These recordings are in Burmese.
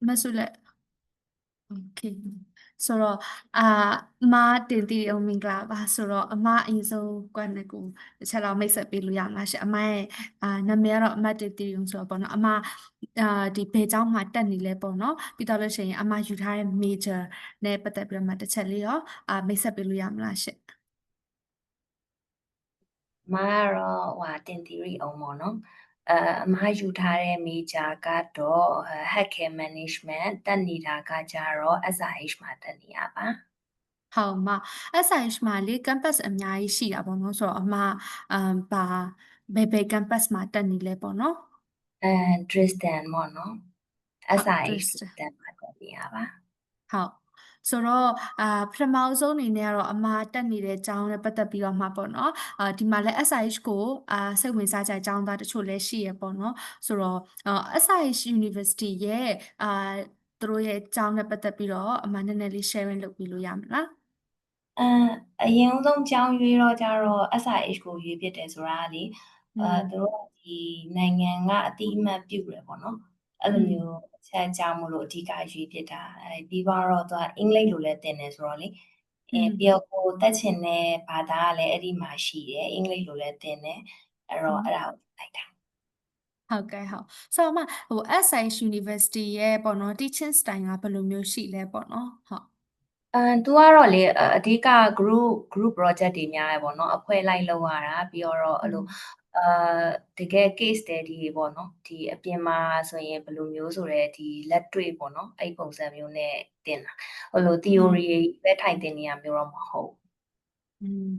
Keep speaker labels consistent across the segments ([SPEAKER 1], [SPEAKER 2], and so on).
[SPEAKER 1] မဆုလက်โอเคဆိုတော့အာအမတင်တည်အောင်မင်္ဂလာပါဆိုတော့အမအရင်ဆုံးကွက်နဲ့ကိုတစ်ချက်လောက်မိတ်ဆက်ပေးလို့ရမှာရှင်အမရဲ့နာမည်ကတော့အမတင်တည်အောင်ဆိုတော့ပေါ့နော်အမဒီဘယ်ကျောင်းမှာတက်နေလဲပေါ့နော်ပြီးတော့လို့ရှိရင်အမယူထားတဲ့ major နဲ့ပတ်သက်ပြီးတော့မှတစ်ချက်လေးရောမိတ်ဆက်ပေးလို့ရမလားရှင်
[SPEAKER 2] အမကတော့တင်သီရိအောင်ပေါ့နော်အမယူထားတဲ့ major ကတော့ healthcare management တက်နေတာကကြတော့ SIH မှာတက်နေရပါ
[SPEAKER 1] ဟုတ်အမ SIH မှာလေ campus အများကြီးရှိတာပေါ့နော်ဆိုတော့အမဘာဘယ် campus မှာတက်နေလဲပေါ့နော်
[SPEAKER 2] Dresden ပေါ့နော်
[SPEAKER 1] ဟုတ်
[SPEAKER 2] SIH
[SPEAKER 1] Dresden
[SPEAKER 2] Dresden မှာတက်နေရပါ
[SPEAKER 1] ဟုတ်ဆိုတော့ပထမဆုံးအနေနဲ့ကတော့အမတက်နေတဲ့ကျောင်းနဲ့ပတ်သက်ပြီးတော့မှပေါ့နော်ဒီမှာလည်း SIH ကိုစိတ်ဝင်စားကြတဲ့ကျောင်းသားတချို့လည်းရှိရပေါ့နော်ဆိုတော့ SIH University ရဲ့သူတို့ရဲ့ကျောင်းနဲ့ပတ်သက်ပြီးတော့အမနည်းနည်းလေး sharing လုပ်ပြီးလို့ရမလား
[SPEAKER 2] အအရင်ဆုံးကျောင်းရွေးတော့ကြတော့ SIH ကိုရွေးဖြစ်တယ်ဆိုတာကလေသူတို့ကဒီနိုင်ငံကအတိအမှတ်ပြုတယ်ပေါ့နော်အဲ့လိုမျိုးအချက်ကြောင့်မလို့အဓိကရွေးဖြစ်တာပြီးတော့သူကအင်္ဂလိပ်လိုလည်းသင်တယ်ဆိုတော့လေပြီးတော့ကိုတက်ချင်တဲ့ဘာသာကလည်းအဲ့ဒီမှာရှိတယ်အင်္ဂလိပ်လိုလည်းသင်တယ်အဲ့တော့အဲ့ဒါကိုလိုက်တာ
[SPEAKER 1] ဟုတ်ကဲ့ဟုတ်ဆိုတော့အမSIH University ရဲ့ပေါ့နော် teaching style ကဘယ်လိုမျိုးရှိလဲပေါ့နော်ဟုတ်
[SPEAKER 2] သူကတော့လေအဓိက group project တွေများတယ်ပေါ့နော်အဖွဲ့လိုက်လုပ်ရတာပြီးတော့အဲ့လိုတကယ် case study တွေပေါ့နော်ဒီအပြင်မှာဆိုရင်ဘယ်လိုမျိုးဆိုရဲဒီလက်တွေ့ပေါ့နော်အဲ့ပုံစံမျိုးနဲ့တင်တာဟိုလို theory တွေပဲထိုင်တင်နေရမျိုးတော့မဟုတ်
[SPEAKER 1] อืม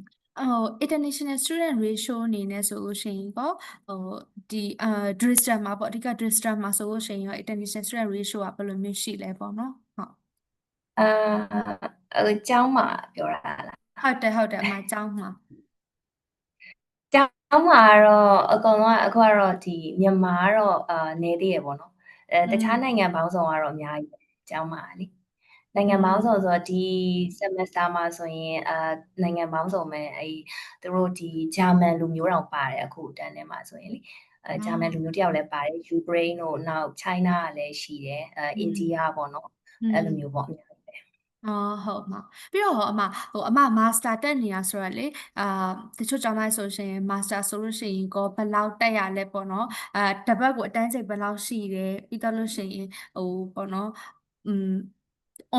[SPEAKER 1] international student ratio အနေနဲ့ဆိုလို့ရှိရင်ပေါ့ဟိုဒီDresden မှာပေါ့အဓိက Dresden မှာဆိုလို့ရှိရင်ရော international student ratio ကဘယ်လိုမျိုးရှိလဲပေါ့နော်ဟုတ်
[SPEAKER 2] ကျောင်းမှာပြောတာလား
[SPEAKER 1] ဟုတ်တယ်အမကျောင်းမှာ
[SPEAKER 2] ကျောင်းမှာကတော့အကုန်လုံးကအခုကတော့ဒီမြန်မာကတော့နေသေးရပေါ့နော်တခြားနိုင်ငံပေါင်းစုံကတော့အများကြီးပဲကျောင်းမှာလေနိုင်ငံပေါင်းစုံဆိုတော့ဒီ semester မှာဆိုရင်နိုင်ငံပေါင်းစုံပဲသူတို့ဒီဂျာမန်လူမျိုးတောင်ပါတယ်အခုတန်းထဲမှာဆိုရင်လေဂျာမန်လူမျိုးတယောက်လည်းပါတယ်ယူကရိန်းတို့နောက် China ကလည်းရှိတယ်အိန္ဒိယပေါ့နော်အဲ့လိုမျိုးပေါ့အများကြီးပဲ
[SPEAKER 1] ဟုတ်မှာပြီးတော့အမမာစတာတက်နေရဆိုရလေအာတချို့ကျောင်းသားဆိုရှင်မာစတာဆိုလို့ရှိရင်ကိုဘယ်လောက်တက်ရလဲပေါ့နော်တပတ်ကိုအတန်းချိန်ဘယ်လောက်ရှိတယ်ပြီးတော့လို့ရှိရင်ပေါ့နော်อืม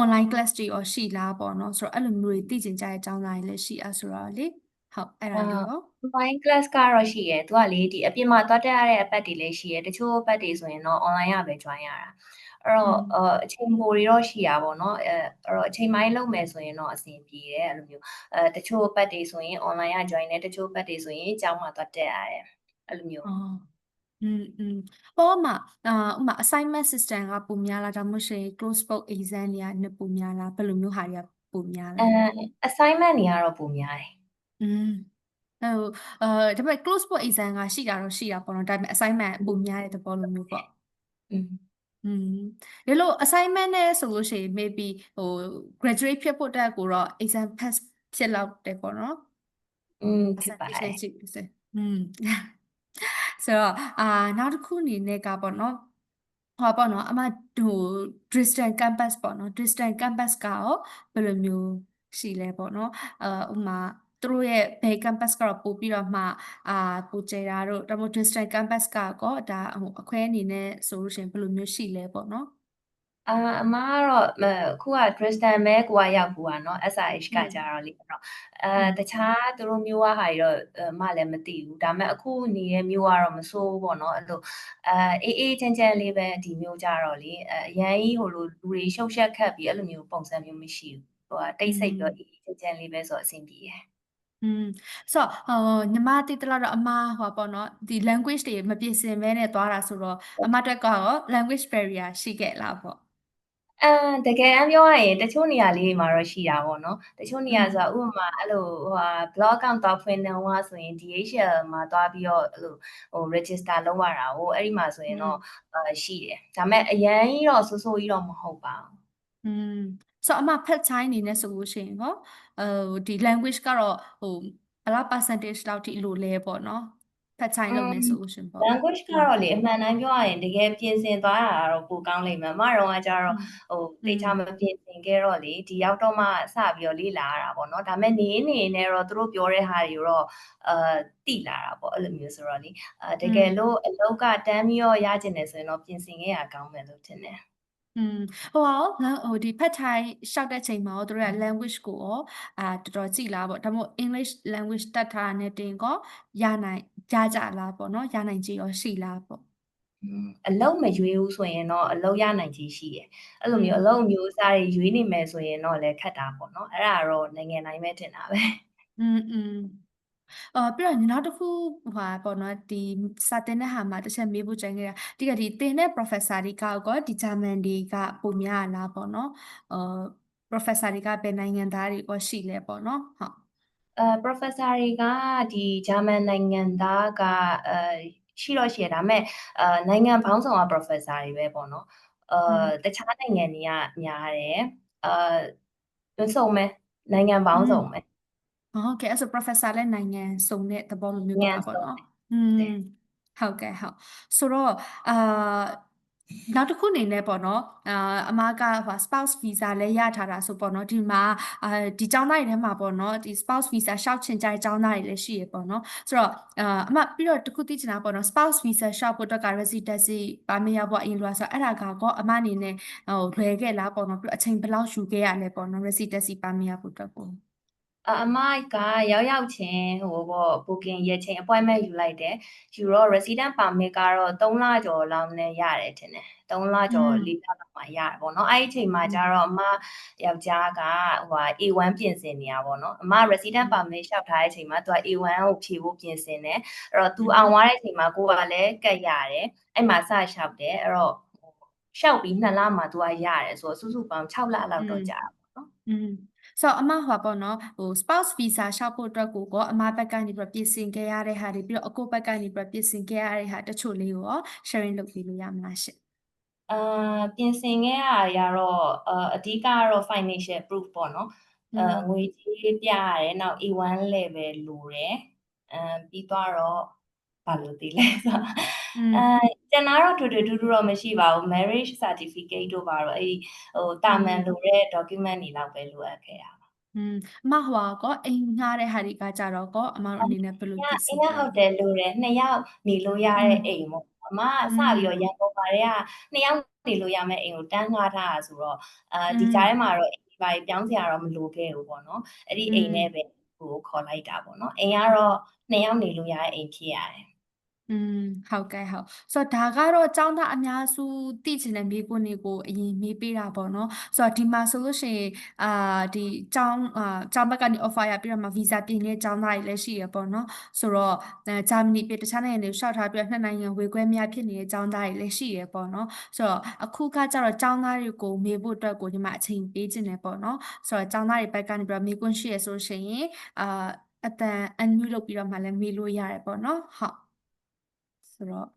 [SPEAKER 1] online class တွေရောရှိလားပေါ့နော်ဆိုတော့အဲ့လိုမျိုးတွေသိကျင်ကြတဲ့ကျောင်းသားတွေလည်းရှိအပ်ဆိုတော့လေဟုတ်အဲ့ဒါလေးရော
[SPEAKER 2] online class ကတော့ရှိရယ်သူကလေဒီအပြင်မှာသွားတက်ရတဲ့အပတ်တွေလည်းရှိရယ်တချို့ပတ်တွေဆိုရင်တော့ online ရပဲ join ရတာအဲ့တော့အချိန်ပိုတွေတော့ရှိတာပေါ့နော်အဲ့တော့အချိန်ပိုင်းလုပ်မယ်ဆိုရင်တော့အဆင်ပြေတယ်အဲ့လိုမျိုးတချို့ပတ်တွေဆိုရင် online ရ join တယ်တချို့ပတ်တွေဆိုရင်ကျောင်းမှာသွားတက်ရတယ်အဲ့လိုမျိုး
[SPEAKER 1] ပေါ်မှာဥမာ assignment system ကပုံများလားဒါမှမဟုတ် close book exam တွေကနှစ်ပုံများလားဘယ်လိုမျိုးဟာတွေကပုံများလဲ
[SPEAKER 2] assignment တွေကတော့ပုံများတယ်
[SPEAKER 1] อืมဟိုဒါပေမဲ့ close book exam ကရှိတာတော့ရှိတာပေါ့နော်ဒါပေမဲ့ assignment ပုံများတဲ့သဘောလိုမျိုးပေါ့
[SPEAKER 2] อืม
[SPEAKER 1] อืมဒီလို assignment နဲ့ဆိုလို့ရှိရင် maybe graduate ဖြစ်ဖို့တက်ကိုတော့ exam pass ဖြစ်လောက်တယ်ပေါ့နော်
[SPEAKER 2] ဖြစ်ပါတ
[SPEAKER 1] percentage နဲ့
[SPEAKER 2] ယ်
[SPEAKER 1] ကြည့်လို့စေဆိုတော့နောက်တစ်ခုအနေနဲ့ကပေါ့နော်ဟောပေါ့နော်အမDresden campus ပေါ့နော် Dresden campus ကရောဘယ်လိုမျိုးရှိလဲပေါ့နော်ဥပမာသူတို့ရဲ့ဘယ် campus ကတော့ပို့ပြီးတော့မှပိုကျဲတာတို့ဒါမှမဟုတ် Dresden campus ကကောဒါအခွဲအနေနဲ့ဆိုလို့ရှိရင်ဘယ်လိုမျိုးရှိလဲပေါ့နော်
[SPEAKER 2] အမကတော့အခုက Dresden ပဲကိုကရောက်ဘူးอ่ะเนาะ SIH ကကြတော့လေအဲ့တော့တခြားသူတို့မျိုးဟာတွေတော့မလည်းမသိဘူးဒါပေမဲ့အခုနေတဲ့မျိုးကတော့မဆိုးဘူးပေါ့เนาะအဲ့လိုအေးအေးချမ်းချမ်းလေးပဲဒီမျိုးကြတော့လေအရန်ကြီးဟိုလိုလူတွေရှုပ်ရှက်ခတ်ပြီးအဲ့လိုမျိုးပုံစံမျိုးမရှိဘူးဟိုတိတ်ဆိတ်ပြီးအေးအေးချမ်းချမ်းလေးပဲဆိုတော့အဆင်ပြေတယ်
[SPEAKER 1] อืมဆိုတော့ညီမသိတလားတော့အမဟောပေါ့နော်ဒီ language တွေမပြင်ဆင်ဘဲနဲ့သွားတာဆိုတော့အမအတွက်ကရော language barrier ရှိခဲ့လားပေါ့
[SPEAKER 2] တကယ်အမ်းပြောရရင်တချို့နေရာလေးတွေမှာတော့ရှိတာပေါ့နော်တချို့နေရာဆိုတာဥပမာအဲ့လိုblog account သွားဖွင့်နေဟိုဆိုရင် DHL မှာသွားပြီးတော့အဲ့လိုregister လုပ်ရတာကိုအဲ့ဒီမှာဆိုရင်တော့ရှိတယ်ဒါပေမဲ့အရန်ကြီးတော့ဆိုးဆိုးကြီးတော့မဟုတ်ပါဘူး
[SPEAKER 1] อืมဆိုတော့အမဖတ်ချိုင်းအနေနဲ့ဆိုလို့ရှိရင်ဟောဒီ language ကတော့ဘယ်လောက် percentage လောက်ထိလိုလဲပေါ့နော် ဖတ်ချိုင်လုပ်နေဆိုလို့ရှင်ပေါ့
[SPEAKER 2] language ကတော့လေအမှန်တမ်းပြောရရင်တကယ်ပြင်ဆင်သွားတာတော့ပိုကောင်းလိမ့်မယ်။အမတုန်းကကျတော့သေချာမပြင်ဆင်ခဲ့တော့လေဒီရောက်တော့မှစပြီးတော့လေ့လာရတာပေါ့နော်။ဒါပေမဲ့နေနဲ့တော့သူတို့ပြောတဲ့ဟာတွေကိုတော့သိလာတာပေါ့အဲ့လိုမျိုးဆိုတော့လေတကယ်လို့အလောက်ကတန်းပြီးတော့ရကျင်တယ်ဆိုရင်တော့ပြင်ဆင်ခဲ့ရကောင်းမယ်လို့ထင်တယ်
[SPEAKER 1] ဟိုဒီဖတ်ချိုင်လျှောက်တဲ့ချိန်မှာရောတို့ရဲ့ language ကိုရောတော်တော်ကြည်လားပေါ့ဒါမှမဟုတ် English language တတ်ထားတဲ့တင်ကောရကြလားပေါ့နော်ရနိုင်ကြရောရှိလားပေါ့
[SPEAKER 2] အလုံးမရွေးဘူးဆိုရင်တော့အလုံးရနိုင်ခြေရှိတယ်။အဲ့လိုမျိုးအလုံးမျိုးအစားတွေရွေးနေမယ်ဆိုရင်တော့လည်းခက်တာပေါ့နော်။အဲ့ဒါတော့နိုင်ငံတိုင်းပဲတင်တာပဲ
[SPEAKER 1] ။ပြီးတော့နောက်တစ်ခုပေါ့နော်ဒီစာတင်တဲ့ဟာမှာတစ်ချက်မေးဖို့ကြံခဲ့တာဒီတင်တဲ့ professor တွေကဒီဂျာမန်တွေကပုံများလားပေါ့နော်professor တွေကဘယ်နိုင်ငံသားတွေရှိလဲပေါ့နော်ဟုတ်
[SPEAKER 2] professor တွေကဒီဂျာမန်နိုင်ငံသားကရှိတော့ရှိရဒါပေမဲ့နိုင်ငံပေါင်းစုံက professor တွေပဲပေါ့နော်တခြားနိုင်ငံတွေကများတယ်တွန်းဆုံးပဲနိုင်ငံပေါင်းစုံပဲ
[SPEAKER 1] ဟုတ်ကဲ့အဲ့ဆို professor လည်းနိုင်ငံစုံတဲ့သဘောလိုမျိုး
[SPEAKER 2] နိုင်ငံ
[SPEAKER 1] ပါပေါ့
[SPEAKER 2] စုံ
[SPEAKER 1] နော်ဟုတ်ကဲ့ဟုတ်ဆိုတော့နောက်တစ်ခုအနေနဲ့ပေါ့နော်အမကspouse visa လည်းရထားတာဆိုပေါ့နော်ဒီမှာဒီကျောင်းသားတွေထဲမှာပေါ့နော်ဒီ spouse visa ရှောက်ချင်ကြတဲ့ကျောင်းသားတွေလည်းရှိရပေါ့နော်ဆိုတော့အမပြီးတော့တစ်ခုသိချင်တာပေါ့နော် spouse visa ရှောက်ဖို့အတွက်က residency permit ရဖို့အရင်လိုဆိုအဲ့ဒါကောအမအနေနဲ့လွယ်ခဲ့လားပေါ့နော်ပြီးတော့အချိန်ဘယ်လောက်ယူခဲ့ရလဲပေါ့နော် residency permit ရဖို့အတွက်ကို
[SPEAKER 2] အမကရောက်ချင်းပေါ့ booking ရက်ချင်း appointment ယူလိုက်တယ်ယူတော့ resident permit ကတော့3လကျော်လောက်နဲ့ရတယ်ထင်တယ်3လကျော်4လလောက်မှရတယ်ပေါ့နော်အဲ့ဒီအချိန်မှာကျတော့အမယောက်ျားကA1 ပြင်ဆင်နေတာပေါ့နော်အမ resident permit လျှောက်ထားတဲ့အချိန်မှာသူက A1 ကိုဖြည့်ဖို့ပြင်ဆင်တယ်အဲ့တော့သူအောင်သွားတဲ့အချိန်မှာကိုကလည်းကတ်ရတယ်အဲ့မှာစလျှောက်တယ်အဲ့တော့လျှောက်ပြီး2လမှာသူကရတယ်ဆိုတော့စုစုပေါင်း6လလောက်တော့ကြာတာပေါ့နော်
[SPEAKER 1] ဆိုတော့အမပေါ့နော်spouse visa ရှောက်ဖို့အတွက်ကိုအမဘက်ကနေပြီးပြင်ဆင်ခဲ့ရတဲ့ဟာတွေပြီးတော့အကိုဘက်ကနေပြီးပြင်ဆင်ခဲ့ရတဲ့ဟာတချို့လေးကိုရော sharing လုပ်ပေးလို့ရမလားရှင့်
[SPEAKER 2] ပြင်ဆင်ခဲ့ရတာကတော့အဓိကကတော့ financial proof ပေါ့နော်ငွေကြေးပြရတယ်နောက် A1 level လိုတယ်ပြီးတော့ဘာလို့တည်လဲဆိုတော့ကျန်တာတော့တူတော့မရှိပါဘူး marriage certificate တို့ပါတော့အဲ့တာမန်လိုတဲ့ document တွေလောက်ပဲလိုအပ်ခဲ့တာ
[SPEAKER 1] အမကောအိမ်ငှားတဲ့ဟာတွေကကြတော့အမတို့အနေနဲ့ဘယ်လိုပြင်ဆင်
[SPEAKER 2] ခဲ့ဟုတ်တယ်လိုတယ်2ယောက်နေလို့ရတဲ့အိမ်ပေါ့အမစပြီးတော့ရန်ကုန်မှာတည်းက2ယောက်နေလို့ရမယ့်အိမ်ကိုတန်းငှားထားတာဆိုတော့ဒီကြားထဲမှာတော့အိမ်ပါပြောင်းစရာတော့မလိုခဲ့ဘူးပေါ့နော်အဲ့ဒီအိမ်နဲ့ပဲခေါ်လိုက်တာပေါ့နော်အိမ်ကတော့2ယောက်နေလို့ရတဲ့အိမ်ဖြစ်ရတယ်
[SPEAKER 1] ဟုတ်ကဲ့ဟုတ်ဆိုတော့ဒါကတော့ចောင်းသားအများစုသိချင်တဲ့မေးခွန်းတွေကိုအရင်မေးပေးတာပေါ့နော်ဆိုတော့ဒီမှာဆိုလို့ရှိရင်ဒီចောင်းဘက်ကနေ offer ရပြီးတော့မှ visa ပြင်တဲ့ចောင်းသားတွေလည်းရှိရပေါ့နော်ဆိုတော့ဂျာမနီပြည်တခြားနိုင်ငံတွေကိုရှောက်ထားပြီးတော့နှစ်နိုင်ငံဝေခွဲများဖြစ်နေတဲ့ចောင်းသားတွေလည်းရှိရပေါ့နော်ဆိုတော့အခုကကျတော့ចောင်းသားတွေကိုမေးဖို့အတွက်ကိုဒီမှာအချိန်ပေးခြင်းတယ်ပေါ့နော်ဆိုတော့ចောင်းသားတွေဘက်ကနေပြီးတော့မေးခွန်းရှိရဆိုရှင်အတန် unmute လုပ်ပြီးတော့မှလည်းမေးလို့ရတယ်ပေါ့နော်ဟုတ်ဆိုတော့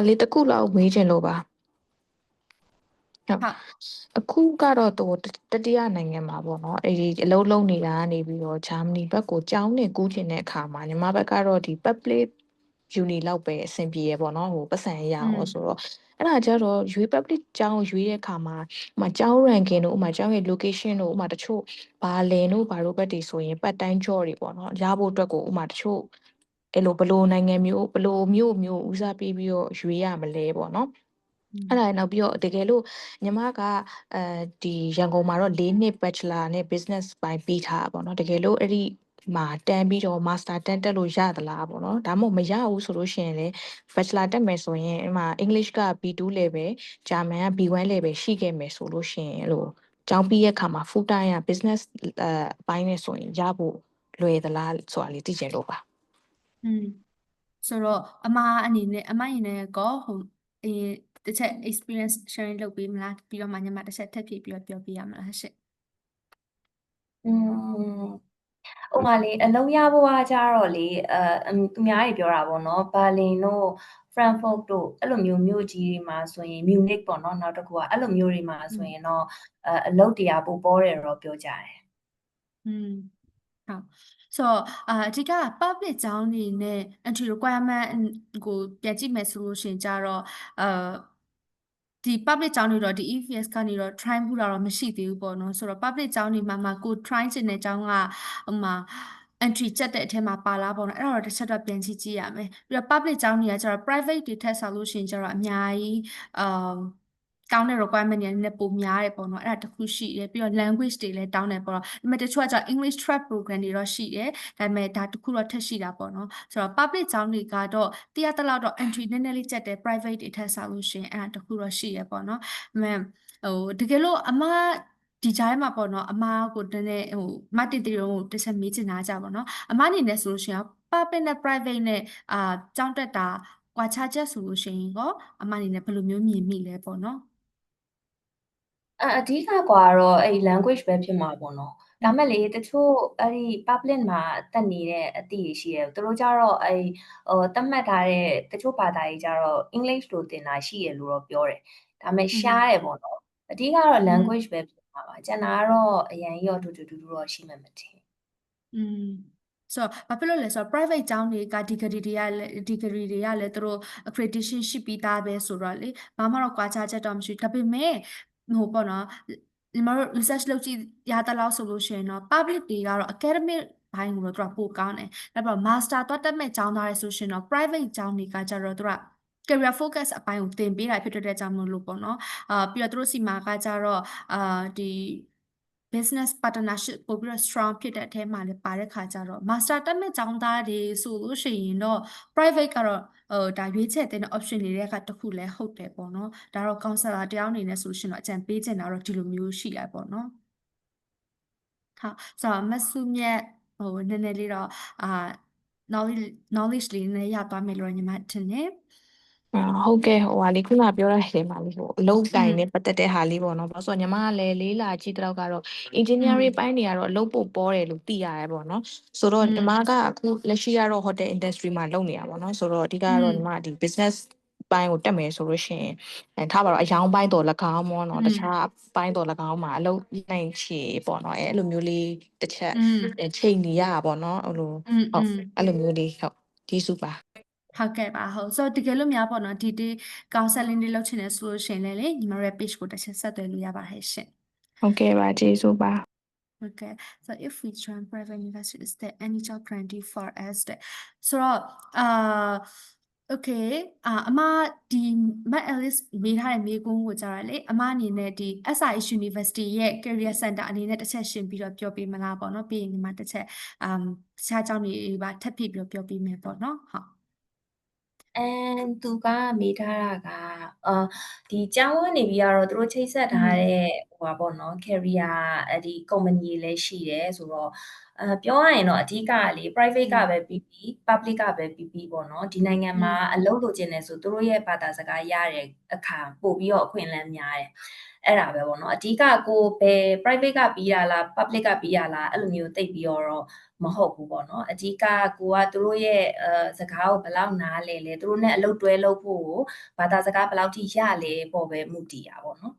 [SPEAKER 3] လေးတစ်ခုလောက်မေးချင်လို့ပါ
[SPEAKER 1] ဟုတ်
[SPEAKER 3] အခုကတော့တတိယနိုင်ငံမှာပေါ့နော်အဲ့ဒီအလုံးလုံးနေတာကနေပြီးတော့ဂျာမနီဘက်ကိုကြောင်းနေကူးချင်တဲ့အခါမှာညီမဘက်ကတော့ဒီ public uni လောက်ပဲအဆင်ပြေရပေါ့နော်ပတ်စံရအောင်ဆိုတော့အဲ့ဒါကြတော့ public ကျောင်းကိုရွေးတဲ့အခါမှာကျောင်း ranking တို့ကျောင်းရဲ့ location တို့တချို့ဘာလင်တို့ဘာလို့ဘက်တွေဆိုရင်ပတ်တိုင်း job တွေပေါ့နော်ရဖို့အတွက်ကိုတချို့အဲ့လိုဘလို့နိုင်ငံမျိုးဘလို့မျိုးဦးစားပေးပြီးတော့ရွေးရမလဲပေါ့နော်အဲ့ဒါနောက်ပြီးတော့တကယ်လို့ညီမကဒီရန်ကုန်မှာတော့4နှစ် bachelor နဲ့ business ပိုင်းပြီးထားတာပေါ့နော်တကယ်လို့အဲ့ဒီမှာတန်းပြီးတော့ master တန်းတက်လို့ရသလားပေါ့နော်ဒါမှမရဘူးဆိုလို့ရှိရင်လေ bachelor တက်မယ်ဆိုရင်အဲ့မှာ English က B2 level ဂျာမန်က B1 level ရှိခဲ့မယ်ဆိုလို့ရှိရင်အဲ့လိုကျောင်းပြီးရဲ့အခါမှာ full time ရ business အပိုင်းနဲ့ဆိုရင်ရဖို့လွယ်သလားဆိုတာလေးသိချင်လို့ပါ
[SPEAKER 1] ဆိုတော့အမအနေနဲ့အမရင်နဲ့တစ်ချက် experience sharing လုပ်ပေးမလားပြီးတော့မှညီမတစ်ချက်ထပ်ဖြည့်ပြီးတော့ပြောပြရမလားရှင့်
[SPEAKER 2] ဟိုမှာလေအလုံးရဖို့ကကြတော့လေသူများတွေပြောတာပေါ့နော်ဘာလင်တို့ Frankfurt တို့အဲ့လိုမျိုးမြို့ကြီးတွေမှာဆိုရင် Munich ပေါ့နော်နောက်တစ်ခုကအဲ့လိုမျိုးတွေမှာဆိုရင်တော့အလုပ်တရားပိုပေါ်တယ်တော့ပြောကြတယ်
[SPEAKER 1] อืมဟုတ်ဆိုတော့အဓိက public ကျောင်းနေနဲ့ entry requirement ကိုပြန်ကြည့်မယ်ဆိုလို့ရှိရင်ကြတော့ဒီ public ကျောင်းတွေတော့ဒီ EVS ကနေတော့ try မှုတာတော့မရှိသေးဘူးပေါ့နော်ဆိုတော့ public ကျောင်းတွေမှာကို try ချင်တဲ့ကျောင်းကဟိုမှာ entry ချက်တဲ့အထက်မှာပါလားပေါ့နော်အဲ့တော့တစ်ချက်တော့ပြန်ကြည့်ရမယ်ပြီးတော့ public ကျောင်းတွေကကျတော့ private တွေထက်ဆိုလို့ရှိရင်ကျတော့အများကြီးတောင်းတဲ့ requirement တွေလည်းပိုများတယ်ပေါ့နော်အဲ့ဒါတစ်ခုရှိတယ်ပြီးတော့ language တွေလည်းတောင်းတယ်ပေါ့နော်ဒါပေမဲ့တချို့ကကျတော့ English Track Program တွေတော့ရှိတယ်ဒါပေမဲ့ဒါတစ်ခုတော့ထပ်ရှိတာပေါ့နော်ဆိုတော့ public ကျောင်းတွေကတော့တရားတလောက်တော့ entry နည်းနည်းလေးကျက်တယ် private တွေထက်ဆိုလို့ရှိရင်အဲ့ဒါတစ်ခုတော့ရှိရပေါ့နော်ဒါပေမဲ့တကယ်လို့အမဒီကြားထဲမှာပေါ့နော်အမကိုတည်းနဲ့မတင်တီကိုတစ်ချက်မေးချင်တာကြပါတော့အမအနေနဲ့ဆိုလို့ရှိရင် public နဲ့ private နဲ့ကျောင်းတက်တာကွာခြားချက်ဆိုလို့ရှိရင်ကောအမအနေနဲ့ဘယ်လိုမျိုးမြင်မိလဲပေါ့နော်
[SPEAKER 2] အဓိကကွာတော့အဲ့ language ပဲဖြစ်မှာပေါ့နော်ဒါမဲ့လေတချို့အဲ့ဒီ public မှာတက်နေတဲ့အသည့်တွေရှိတယ်သူတို့ကြတော့အဲ့သတ်မှတ်ထားတဲ့တချို့ဘာသာရေးကြတော့ English လိုသင်တာရှိရလို့တော့ပြောတယ်ဒါမဲ့ရှားတယ်ပေါ့နော်အဓိကတော့ language ပဲဖြစ်မှာပါကျန်တာကတော့အရင်ကြီးတော့တူတော့ရှိမှမထင်
[SPEAKER 1] อืมဆိုတော့ဘာဖြစ်လို့လဲဆိုတော့ private ကျောင်းတွေက degree တွေကလည်းသူတို့ accreditation ရှိပြီးသားပဲဆိုတော့လေဘာမှတော့ကွာခြားချက်တော့မရှိဘူးဒါပေမဲ့ဟိုပေါ့နော်ညီမတို့ research လုပ်ကြည့်ရတဲ့လောက်ဆိုလို့ရှိရင်တော့ public တွေကတော့ academic ဘိုင်းကိုတော့သူကပိုကောင်းတယ်ဒါပေမဲ့ master သွားတက်မဲ့ကျောင်းသားတွေဆိုရှင်တော့ private ကျောင်းတွေကကြတော့သူက career focus အပိုင်းကိုသင်ပေးတာဖြစ်တဲ့ကြောင့်မလို့ပေါ့နော်ပြီးတော့သူတို့စီမှာကကြတော့ဒီ business partnership ပို့ပြီးတော့ strong ဖြစ်တဲ့အထဲမှာလည်းပါတဲ့ခါကျတော့ master တက်မဲ့ကျောင်းသားတွေဆိုလို့ရှိရင်တော့ private ကတော့ဒါရွေးချယ်တဲ့ option တွေတဲ့ကတစ်ခုလည်းဟုတ်တယ်ပေါ့နော်ဒါတော့ counselor တယောက်အနေနဲ့ဆိုလို့ရှိရင်တော့အကြံပေးချင်တာတော့ဒီလိုမျိုးရှိရပေါ့နော်ဟုတ်ဆိုတော့မဆုမြတ်နည်းနည်းလေးတော့knowledge လေးနည်းရသွားမယ်လို့ညီမထင်တယ်
[SPEAKER 3] ဟုတ်ကဲ့ဟိုဟာလေးခုနပြောတဲ့ထဲမှာလေးဟိုအလုပ်တိုင်နဲ့ပတ်သက်တဲ့ဟာလေးပေါ့နော်ဘာလို့ဆိုတော့ညီမကလည်းလေးလာကြည့်တော့ကတော့ engineering ပိုင်းတွေကတော့အလုပ်ပို့ပေါ်တယ်လို့သိရတယ်ပေါ့နော်ဆိုတော့ညီမကအခုလက်ရှိကတော့ hotel industry မှာလုပ်နေတာပေါ့နော်ဆိုတော့အဓိကကတော့ညီမဒီ business ပိုင်းကိုတက်မယ်ဆိုလို့ရှိရင်ထားပါတော့အယောင်ပိုင်းတော်၎င်းပေါ့နော်တခြားပိုင်းတော်၎င်းမှာအလုပ်နိုင်ချေပေါ့နော်အဲ့လိုမျိုးလေးတစ်ချက်ချိန်နေရတာပေါ့နော်အဲ့လိုဟုတ်အဲ့လိုမျိုးလေးဟုတ်ဒီစုပါ
[SPEAKER 1] ဟုတ်ကဲ့ပါဟုတ်ဆိုတော့တကယ်လို့များပေါ့နော်ဒီ counseling တွေလုပ်ချင်တယ်ဆိုလို့ရှိရင်လည်းညီမတို့ရဲ့ page ကိုတစ်ချက်ဆက်သွယ်လို့ရပါတယ်ရှင်
[SPEAKER 3] ဟုတ်ကဲ့ပါကျေးဇူးပါ
[SPEAKER 1] Okay, so if we join private university, is there any job guarantee for us? So, okay, အမဒီ Matt Ellis မေးထားတဲ့မေးခွန်းကိုကြားရလေအမအနေနဲ့ဒီ SIH University ရဲ့ Career Center အနေနဲ့တစ်ချက်ရှင်းပြီးတော့ပြောပြမလားပေါ့နော်ပြီးရင်ဒီမှာတစ်ချက်တခြားအကြောင်းတွေပါထပ်ပြီးပြောပြမယ်ပေါ့နော်ဟုတ်
[SPEAKER 2] သူကမေးထားတာကဒီကျောင်းကနေပြီးတော့သူတို့ချိတ်ဆက်ထားတဲ့ဟိုပါပေါ့နော် career ဒီ company လည်းရှိတယ်ဆိုတော့ပြောရရင်တော့အဓိကလေ private ကပဲပြီးပြီး public ကပဲပြီးပြီးပေါ့နော်ဒီနိုင်ငံမှာအလုပ်လုပ်ကျင်တယ်ဆိုသူတို့ရဲ့ဘာသာစကားရတဲ့အခါပို့ပြီးတော့အခွင့်အလမ်းများတယ်အဲ့ဒါပဲပေါ့နော်အဓိကကိုဘယ် private ကပြီးရလား public ကပြီးရလားအဲ့လိုမျိုးသိပြီးတော့မဟုတ်ဘူးပေါ့နော်အဓိကကိုကသူတို့ရဲ့စကားကိုဘယ်လောက်နားလဲလဲသူတို့နဲ့အလုပ်တွဲလုပ်ဖို့ကိုဘာသာစကားဘယ်လောက်ထိရလဲပေါ့ပဲမူတည်တာပေါ့နော်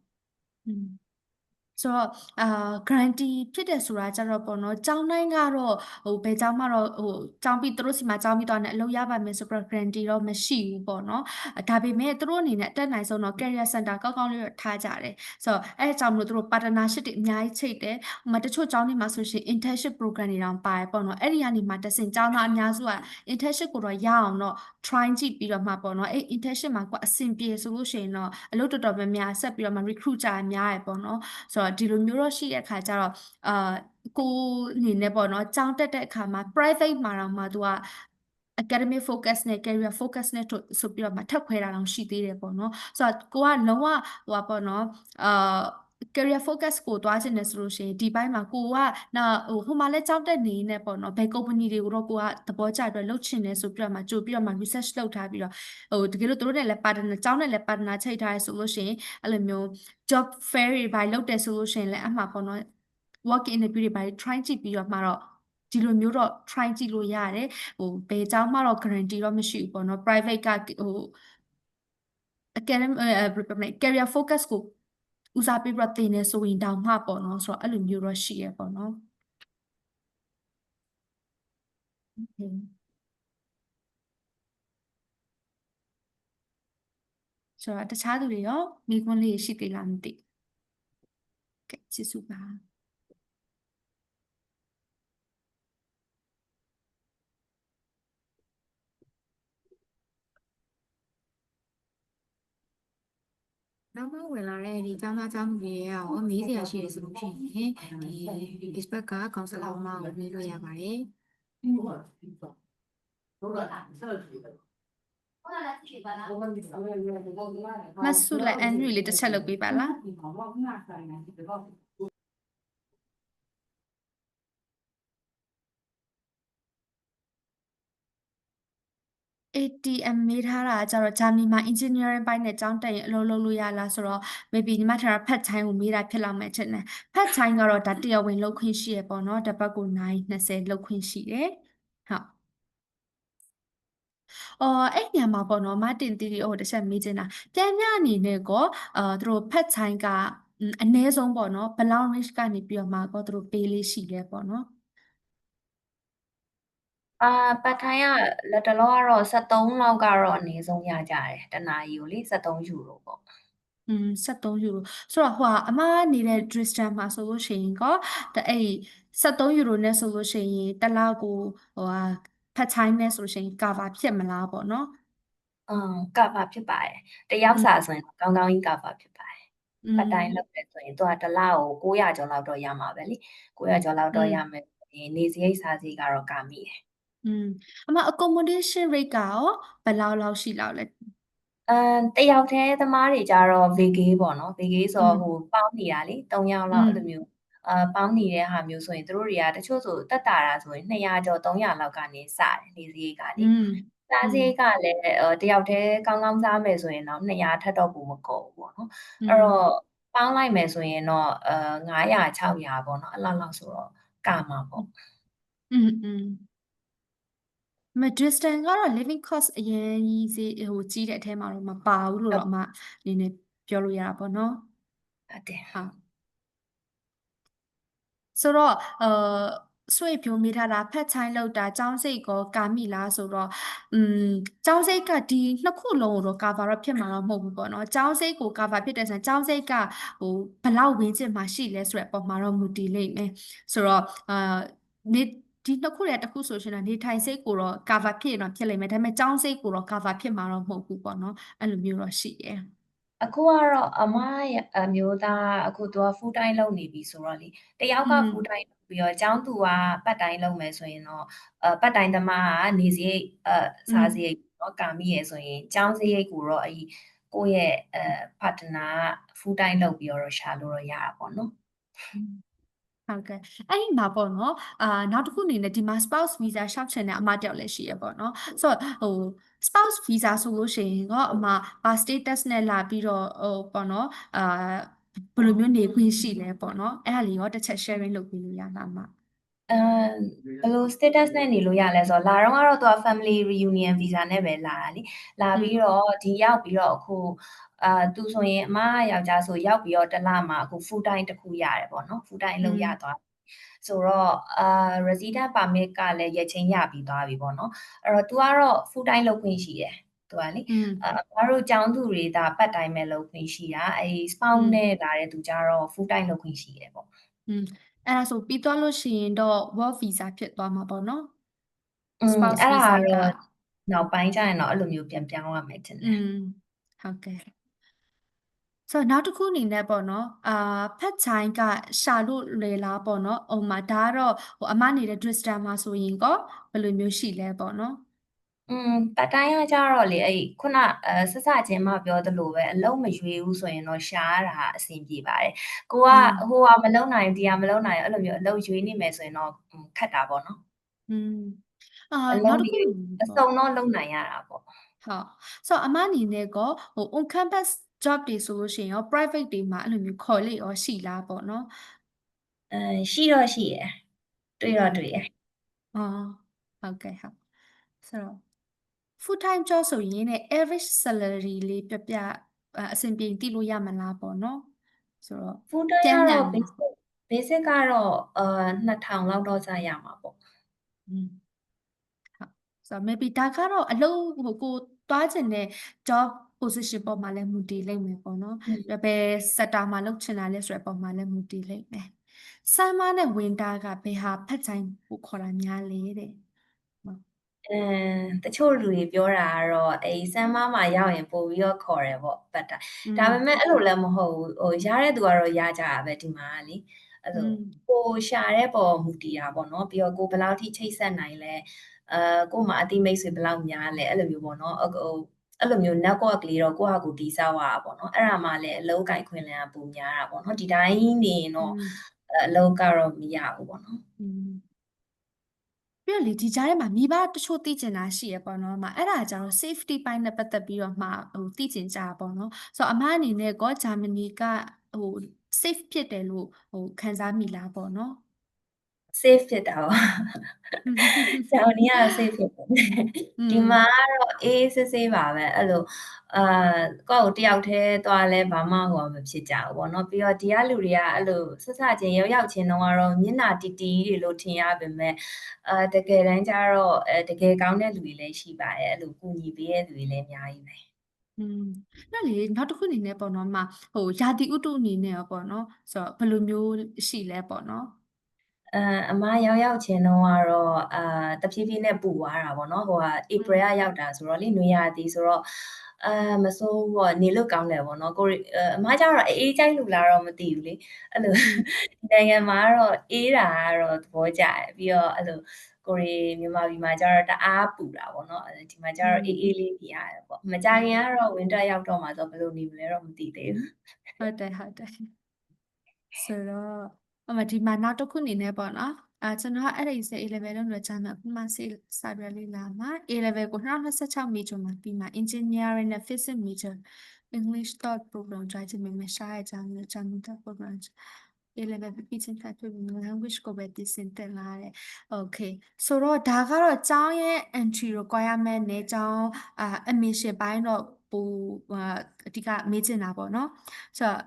[SPEAKER 1] ဆိုတော့guarantee ဖြစ်တယ်ဆိုတာကြတော့ပေါ့နော်ကျောင်းတိုင်းကတော့ဘယ်ကျောင်းမှတော့ကျောင်းပြီးသူတို့စီမှာကျောင်းပြီးတော့လည်းအလုပ်ရပါမယ်ဆိုတော့ guarantee တော့မရှိဘူးပေါ့နော်ဒါပေမဲ့သူတို့အနေနဲ့အတက်နိုင်ဆုံးတော့ career center ကောင်းကောင်းလေးတော့ထားကြတယ်ဆိုတော့အဲအကြောင်းမလို့သူတို့ partnership တွေအများကြီးချိတ်တယ်တချို့ကျောင်းတွေမှာဆိုရှင် internship program တွေတောင်ပါတယ်ပေါ့နော်အဲ့ဒီကနေမှတက်ဆင်ကျောင်းသားအများစုက internship ကိုတော့ရအောင်တော့ try ကြည့်ပြီးတော့မှပေါ့နော်အဲ့ internship မှာကအဆင်ပြေဆိုလို့ရှိရင်တော့အလုပ်တော်တော်များများဆက်ပြီးတော့မှ recruit ကြအများရယ်ပေါ့နော်ဆိုတော့ဒီလိုမျိုးတော့ရှိတဲ့အခါကျတော့ကိုအနေနဲ့ပေါ့နော်ကျောင်းတက်တဲ့အခါမှာ private မှာတော့မှသူက academic focus နဲ့ career focus နဲ့ဆိုပြီးတော့မှထပ်ခွဲတာတော့ရှိသေးတယ်ပေါ့နော်ဆိုတော့ကိုကလုံးဝဟိုပါပေါ့နော်career focus ကိုသွားချင်တယ်ဆိုလို့ရှိရင်ဒီဘက်မှာကိုကဟိုမှာလဲကြောက်တက်နေနေပေါ့နော်ဘယ် company တွေကိုတော့ကိုကသဘောကျပြီးလုပ်ချင်တယ်ဆိုပြီးတော့မှကြိုပြီးတော့မှ research လုပ်ထားပြီးတော့တကယ်လို့တို့နဲ့လည်း partner ကျောင်းနဲ့လည်း partner ချိတ်ထားရဆိုလို့ရှိရင်အဲ့လိုမျိုး job fair တွေဘာလုပ်တယ်ဆိုလို့ရှိရင်လည်းအမှာပေါ့နော် work interview တွေဘာ try ကြည့်ပြီးတော့မှတော့ ဒီလိုမျိုးတော့ try ကြည့်လို့ရတယ်ဘယ်เจ้าမှတော့ guarantee တော့မရှိဘူးပေါ့နော် private ကacademic career focus ကိုဦးစားပေးပြီးတော့သင်နေဆိုရင်တောင်မှပေါ့နော်ဆိုတော့အဲ့လိုမျိုးတော့ရှိရပေါ့နော် Okay ဆိုတော့တခြားသူတွေရောမိခွန်းလေးရှိသေးလားမသိကဲကျေးဇူးပါ
[SPEAKER 4] နောက်မှဝင်လာတဲ့ဒီကျောင်းသားကျောင်းသူတွေရောမေးစရာရှိရဆိုလို့ရှိရင်ဒီ Facebook က counselor မကိုမေးလို့ရပါတယ်
[SPEAKER 1] မဆုလည်းအန်ယူလေးတစ်ချက်လုပ်ပေးပါလား ATM မေးထားတာကျတော့ဂျာမနီမှာ engineering ဘိုင်းနဲ့ကျောင်းတက်ရင်အလုပ်လုပ်လို့ရလားဆိုတော့ maybe ညီမထားတာဖတ်ချိုင်းကိုမေးတာဖြစ်လောက်မယ်ထင်တယ်ဖတ်ချိုင်းကတော့ဒါတရားဝင်လုပ်ခွင့်ရှိရပေါ့နော်တစ်ပတ်ကိုနိုင်20လုပ်ခွင့်ရှိတယ်ဟုတ်အဲ့ညမှာပေါ့နော်မတင်တီတီတစ်ချက်မေးချင်တာပြန်ညအနေနဲ့ကောသူတို့ဖတ်ချိုင်းကအနည်းဆုံးပေါ့နော်ဘလောင်း range ကနေပြီးတော့မှကောသူတို့ပေးလေးရှိလဲပေါ့နော်
[SPEAKER 2] ပတ်ထိုင်းကလက်တလောကတော့73လောက်ကတော့အနည်းဆုံးရကြတယ်တနာရီကိုလေ73ယူရိုပေါ့
[SPEAKER 1] 73ယူရိုဆိုတော့အမနေတဲ့ distance မှာဆိုလို့ရှိရင်ကောအဲ့73ယူရိုနဲ့ဆိုလို့ရှိရင်တစ်လကိုဖတ်ချိုင်းနဲ့ဆိုလို့ရှိရင် cover ဖြစ်မလားပေါ့နော်
[SPEAKER 2] cover ဖြစ်ပါတယ်တယောက်စာဆိုရင်ကောင်းကောင်းကြီး cover ဖြစ်ပါတယ်ပတ်တိုင်းလုပ်တယ်ဆိုရင်သူကတစ်လကို900ကျော်လောက်တော့ရမှာပဲလေ900ကျော်လောက်တော့ရမယ်နေစရိတ်စားစရိတ်ကတော့ကာမိတယ်
[SPEAKER 1] အမ accommodation rate ကရောဘယ်လောက်ရှိလောက်လဲ
[SPEAKER 2] တယောက်တည်းသမားတွေကြတော့ vacay ပေါ့နော် vacay ဆိုတော့ပေါင်းနေတာလေ3ယောက်လောက်အဲ့လိုမျိုးပေါင်းနေတဲ့ဟာမျိုးဆိုရင်တို့တွေကတချို့ဆိုတက်တာတာဆိုရင်200ကျော်300လောက်ကနေစတယ်နေစရိတ်ကလေစားစရိတ်ကလည်းတယောက်တည်းကောင်းကောင်းစားမယ်ဆိုရင်တော့200ထက်တော့ဘူးမကုန်ဘူးပေါ့နော်အဲ့တော့ပေါင်းလိုက်မယ်ဆိုရင်တော့900 600ပေါ့နော်အဲ့လောက်ဆိုတော့ကာမှာပေါ့
[SPEAKER 1] မ distance ကတော့ living cost အရင်ကြီးကြီးတဲ့အထဲမှာတော့မပါဘူးလို့တော့အမအနေနဲ့ပြောလို့ရတာပေါ့နော်
[SPEAKER 2] ဟုတ်တယ်
[SPEAKER 1] ဟုတ်ဆိုတော့ဆွေဖြိုးမိထားတာဖက်ချိုင်းလောက်တာចောင်းစိတ်ကောကာမိလားဆိုတော့ចောင်းစိတ်ကဒီနှစ်ခုလုံးကိုတော့ cover တော့ဖြစ်မှာတော့မဟုတ်ဘူးပေါ့နော်ចောင်းစိတ်ကို cover ဖြစ်တဲ့ဆိုရင်ចောင်းစိတ်ကဘလောက်ဝင်းကျင်မှာရှိလဲဆိုတဲ့အပေါ်မှာတော့မူတည်လိမ့်မယ်ဆိုတော့နေဒီနှစ်ခုရဲ့တစ်ခုဆိုရှင်တော့နေထိုင်စိတ်ကိုတော့ cover ဖြစ်ရင်တော့ဖြစ်လိမ့်မယ်ဒါပေမဲ့ចောင်းစိတ်ကိုတော့ cover ဖြစ်မှာတော့မဟုတ်ဘူးပေါ့နော်အဲ့လိုမျိုးတော့ရှိတယ်
[SPEAKER 2] အခုကတော့အမရဲ့အမျိုးသားအခုသူက full time လုပ်နေပြီဆိုတော့လေတယောက်က full time လုပ်ပြီးတော့ကျောင်းသူကpart time လုပ်မယ်ဆိုရင်တော့part time သမားကနေစရိတ်စားစရိတ်တော့ကာမိရယ်ဆိုရင်ကျောင်းစရိတ်ကိုတော့ကိုယ့်ရဲ့partner full time လုပ်ပြီးတော့ရှာလို့တော့ရတာပေါ့နော်
[SPEAKER 1] ဟုတ်ကဲ့အဲ့ဒီမှာပေါ့နော်နောက်တစ်ခုအနေနဲ့ဒီမှာ spouse visa ရှောက်ချင်တဲ့အမတယောက်လည်းရှိရပေါ့နော်ဆိုတော့spouse visa ဆိုလို့ရှိရင်တော့အမဘာ status နဲ့လာပြီးတော့ပေါ့နော်ဘယ်လိုမျိုးနေခွင့်ရှိလဲပေါ့နော်အဲ့ဒါလေးရောတစ်ချက် sharing လုပ်ပေးလို့ရလားအမ
[SPEAKER 2] ဘယ်လို status နဲ့နေလို့ရလဲဆိုတော့လာတော့ကတော့သူက family reunion visa နဲ့ပဲလာတာလေလာပြီးတော့ဒီရောက်ပြီးတော့အခုသူဆိုရင်အမယောက်ျားဆိုရောက်ပြီးတော့တစ်လမှာအခု full time တစ်ခုရတယ်ပေါ့နော် full time လုပ်ရသွားဆိုတော့resident permit ကလည်းရက်ချင်းရပြီးသွားပြီပေါ့နော်အဲ့တော့ तू ကတော့ full time လုပ်ခွင့်ရှိတယ်သူကလေဘာလို့ကျောင်းသူတွေဒါပတ်တိုင်းပဲလုပ်ခွင့်ရှိတာအဲ့ spouse နဲ့လာတဲ့သူကြတော့ full time လုပ်ခွင့်ရှိတယ်ပေါ့
[SPEAKER 1] အဲ့ဒါဆိုပြီးသွားလို့ရှိရင်တော့ work visa ဖြစ်သွားမှာပေါ့နော်
[SPEAKER 2] spouse visa ကနောက်ပိုင်းကျရင်တော့အဲ့လိုမျိုးပြန်ပြောင်းရမယ်ထင်တယ်
[SPEAKER 1] ဟုတ်ကဲ့ဆိုတော့နောက်တစ်ခုအနေနဲ့ပေါ့နော်ဖက်ချိုင်းကရှာလို့လေလားပေါ့နော်ဥမာဒါကတော့အမနေတဲ့ distance မှာဆိုရင်ကောဘယ်လိုမျိုးရှိလဲပေါ့နော်
[SPEAKER 2] ပတ်တိုင်းကကြတော့လေအဲ့ခုနဆက်စချင်းမှပြောသလိုပဲအလုံးမရွေးဘူးဆိုရင်တော့ရှားတာအဆင်ပြေပါတယ်ကိုကဟိုကမလုံနိုင်ဒီကမလုံနိုင်အဲ့လိုမျိုးအလုံးရွေးနေမယ်ဆိုရင်တော့ခက်တာပေါ့နော်
[SPEAKER 1] နောက်တစ်ခု
[SPEAKER 2] အစုံတော့လုံနိုင်ရတာပေါ့
[SPEAKER 1] ဟုတ်ဆိုတော့အမအနေနဲ့ကောon campus job တွေဆိုလို့ရှိရင်ရော private တွေမှာအဲ့လိုမျိုးခေါ်လေရောရှိလားပေါ့နော်
[SPEAKER 2] ရှိတော့ရှိရယ်တွေ့တော့တွေ့ရယ်
[SPEAKER 1] ဟုတ်ကဲ့ဟုတ်ဆိုတော့ full time job ဆိုရင်တဲ့ average salary လေးပြအဆင်ပြေသိလို့ရမလားပေါ့နော်ဆိုတော့
[SPEAKER 2] full time
[SPEAKER 1] ပျမ်းမျှ
[SPEAKER 2] ကတော့
[SPEAKER 1] မှာ
[SPEAKER 2] basic ကတော့2000လောက်တော့ကျရမှာပေါ့
[SPEAKER 1] ဟုတ်ဆိုတော့ maybe ဒါကတော့အလုပ်ကိုသွားချင်တဲ့ job position ပေါ်မှာလည်းမူတည်လိမ့်မယ်ပေါ့နော်ဘယ် sector မှာလုပ်ချင်တာလဲဆိုတဲ့ပုံမှာလည်းမူတည်လိမ့်မယ် summer နဲ့ winter ကဘယ်ဟာဖက်ဆိုင်ကိုခေါ်တာများလဲတဲ့
[SPEAKER 2] တချို့လူတွေပြောတာကတော့ဆမ်မာမှာရောက်ရင်ပို့ပြီးတော့ခေါ်တယ်ပေါ့ပတ်တာဒါပေမဲ့အဲ့လိုလည်းမဟုတ်ဘူးဟိုရတဲ့သူကတော့ရကြတာပဲဒီမှာလေအဲ့လိုကိုရှာတဲ့ပေါ်မူတည်တာပေါ့နော်ပြီးတော့ကိုဘယ်လောက်ထိချိတ်ဆက်နိုင်လဲကိုမှအတိမိတ်ဆွေဘယ်လောက်များလဲအဲ့လိုမျိုးပေါ့နော်အဲ့လိုမျိုး network လေးတော့ကိုယ့်ဟာကိုယ်တည်ဆောက်ရတာပေါ့နော်အဲ့ဒါမှလည်းအလုပ်ကိုင်ခွင့်လည်းပိုများတာပေါ့နော်ဒီတိုင်းနေရင်တော့အလုပ်ကတော့မရဘူးပေါ့နော်
[SPEAKER 1] ပြီးတော့လေဒီကြားထဲမှာမိဘတချို့သိကျင်တာရှိရပေါ့နော်အဲ့ဒါကြတော့ safety ပိုင်းနဲ့ပတ်သက်ပြီးတော့မှသိကျင်ကြတာပေါ့နော်ဆိုတော့အမအနေနဲ့ကဂျာမနီကsafe ဖြစ်တယ်လို့ခံစားမိလားပေါ့နော်
[SPEAKER 2] safe ဖြစ်တာပါဂျာမနီကတော့ safe ဖြစ်တယ်ဒီမှာကတော့အေးဆေးဆေးပါပဲအဲ့လိုကိုယ့်ကိုတယောက်တည်းသွားလဲဘာမှဟိုမဖြစ်ကြဘူးပေါ့နော်ပြီးတော့ဒီကလူတွေကအဲ့လိုဆက်စချင်းရောက်ချင်းတော့မျက်နှာတီတီတွေလို့ထင်ရပါမယ်တကယ်တမ်းကျတော့တကယ်ကောင်းတဲ့လူတွေလည်းရှိပါတယ်အဲ့လိုကူညီပေးတဲ့လူတွေလည်းအများကြီးပဲ
[SPEAKER 1] အဲ့လေနောက်တစ်ခုအနေနဲ့ပေါ့နော်မရာသီဥတုအနေနဲ့ရောပေါ့နော်ဆိုတော့ဘယ်လိုမျိုးရှိလဲပေါ့နော်
[SPEAKER 2] အမရောက်ချင်းတော့ကတော့တဖြည်းဖြည်းနဲ့ပူသွားတာပေါ့နော်ဟိုက April ကရောက်တာဆိုတော့လေနွေရာသီဆိုတော့မစိုးဘူးပေါ့နေလို့ကောင်းတယ်ပေါ့နော်ကိုအမကျတော့အေးကြိုက်လို့လားတော့မသိဘူးလေအဲ့လိုဒီနိုင်ငံမှာကတော့အေးတာကတော့သဘောကျတယ်ပြီးတော့အဲ့လိုကိုရီမြန်မာပြည်မှာကျတော့တအားပူတာပေါ့နော်ဒီမှာကျတော့အေးအေးလေးနေရတယ်ပေါ့မကြခင်ကတော့ winter ရောက်တော့မှဆိုဘယ်လိုနေမလဲတော့မသိသေးဘူး
[SPEAKER 1] ဟုတ်တယ်ဆိုတော့ဒီမှာနောက်တစ်ခုအနေနဲ့ပေါ့နော်ကျွန်တော်အဲ့ဒီစေ A level လုံးလို့ဂျာမန်အခုမှစေစာပြလေးလာမှာ A level ကို2026 major မှာပြီးမှာ engineering နဲ့ physics major English thought program ကြိုက်ချင်မယ်ရှားရကြမယ်ဂျာမန် thought program A level ပြီးချင်းတက်ပြီး language ကိုပဲသိစင်တက်လာတယ် okay ဆိုတော့ဒါကတော့ကျောင်းရဲ့ entry requirement နဲ့ကျောင်းadmission ပိုင်းတော့ပိုအဓိကမေးချင်တာပေါ့နော်ဆိုတော့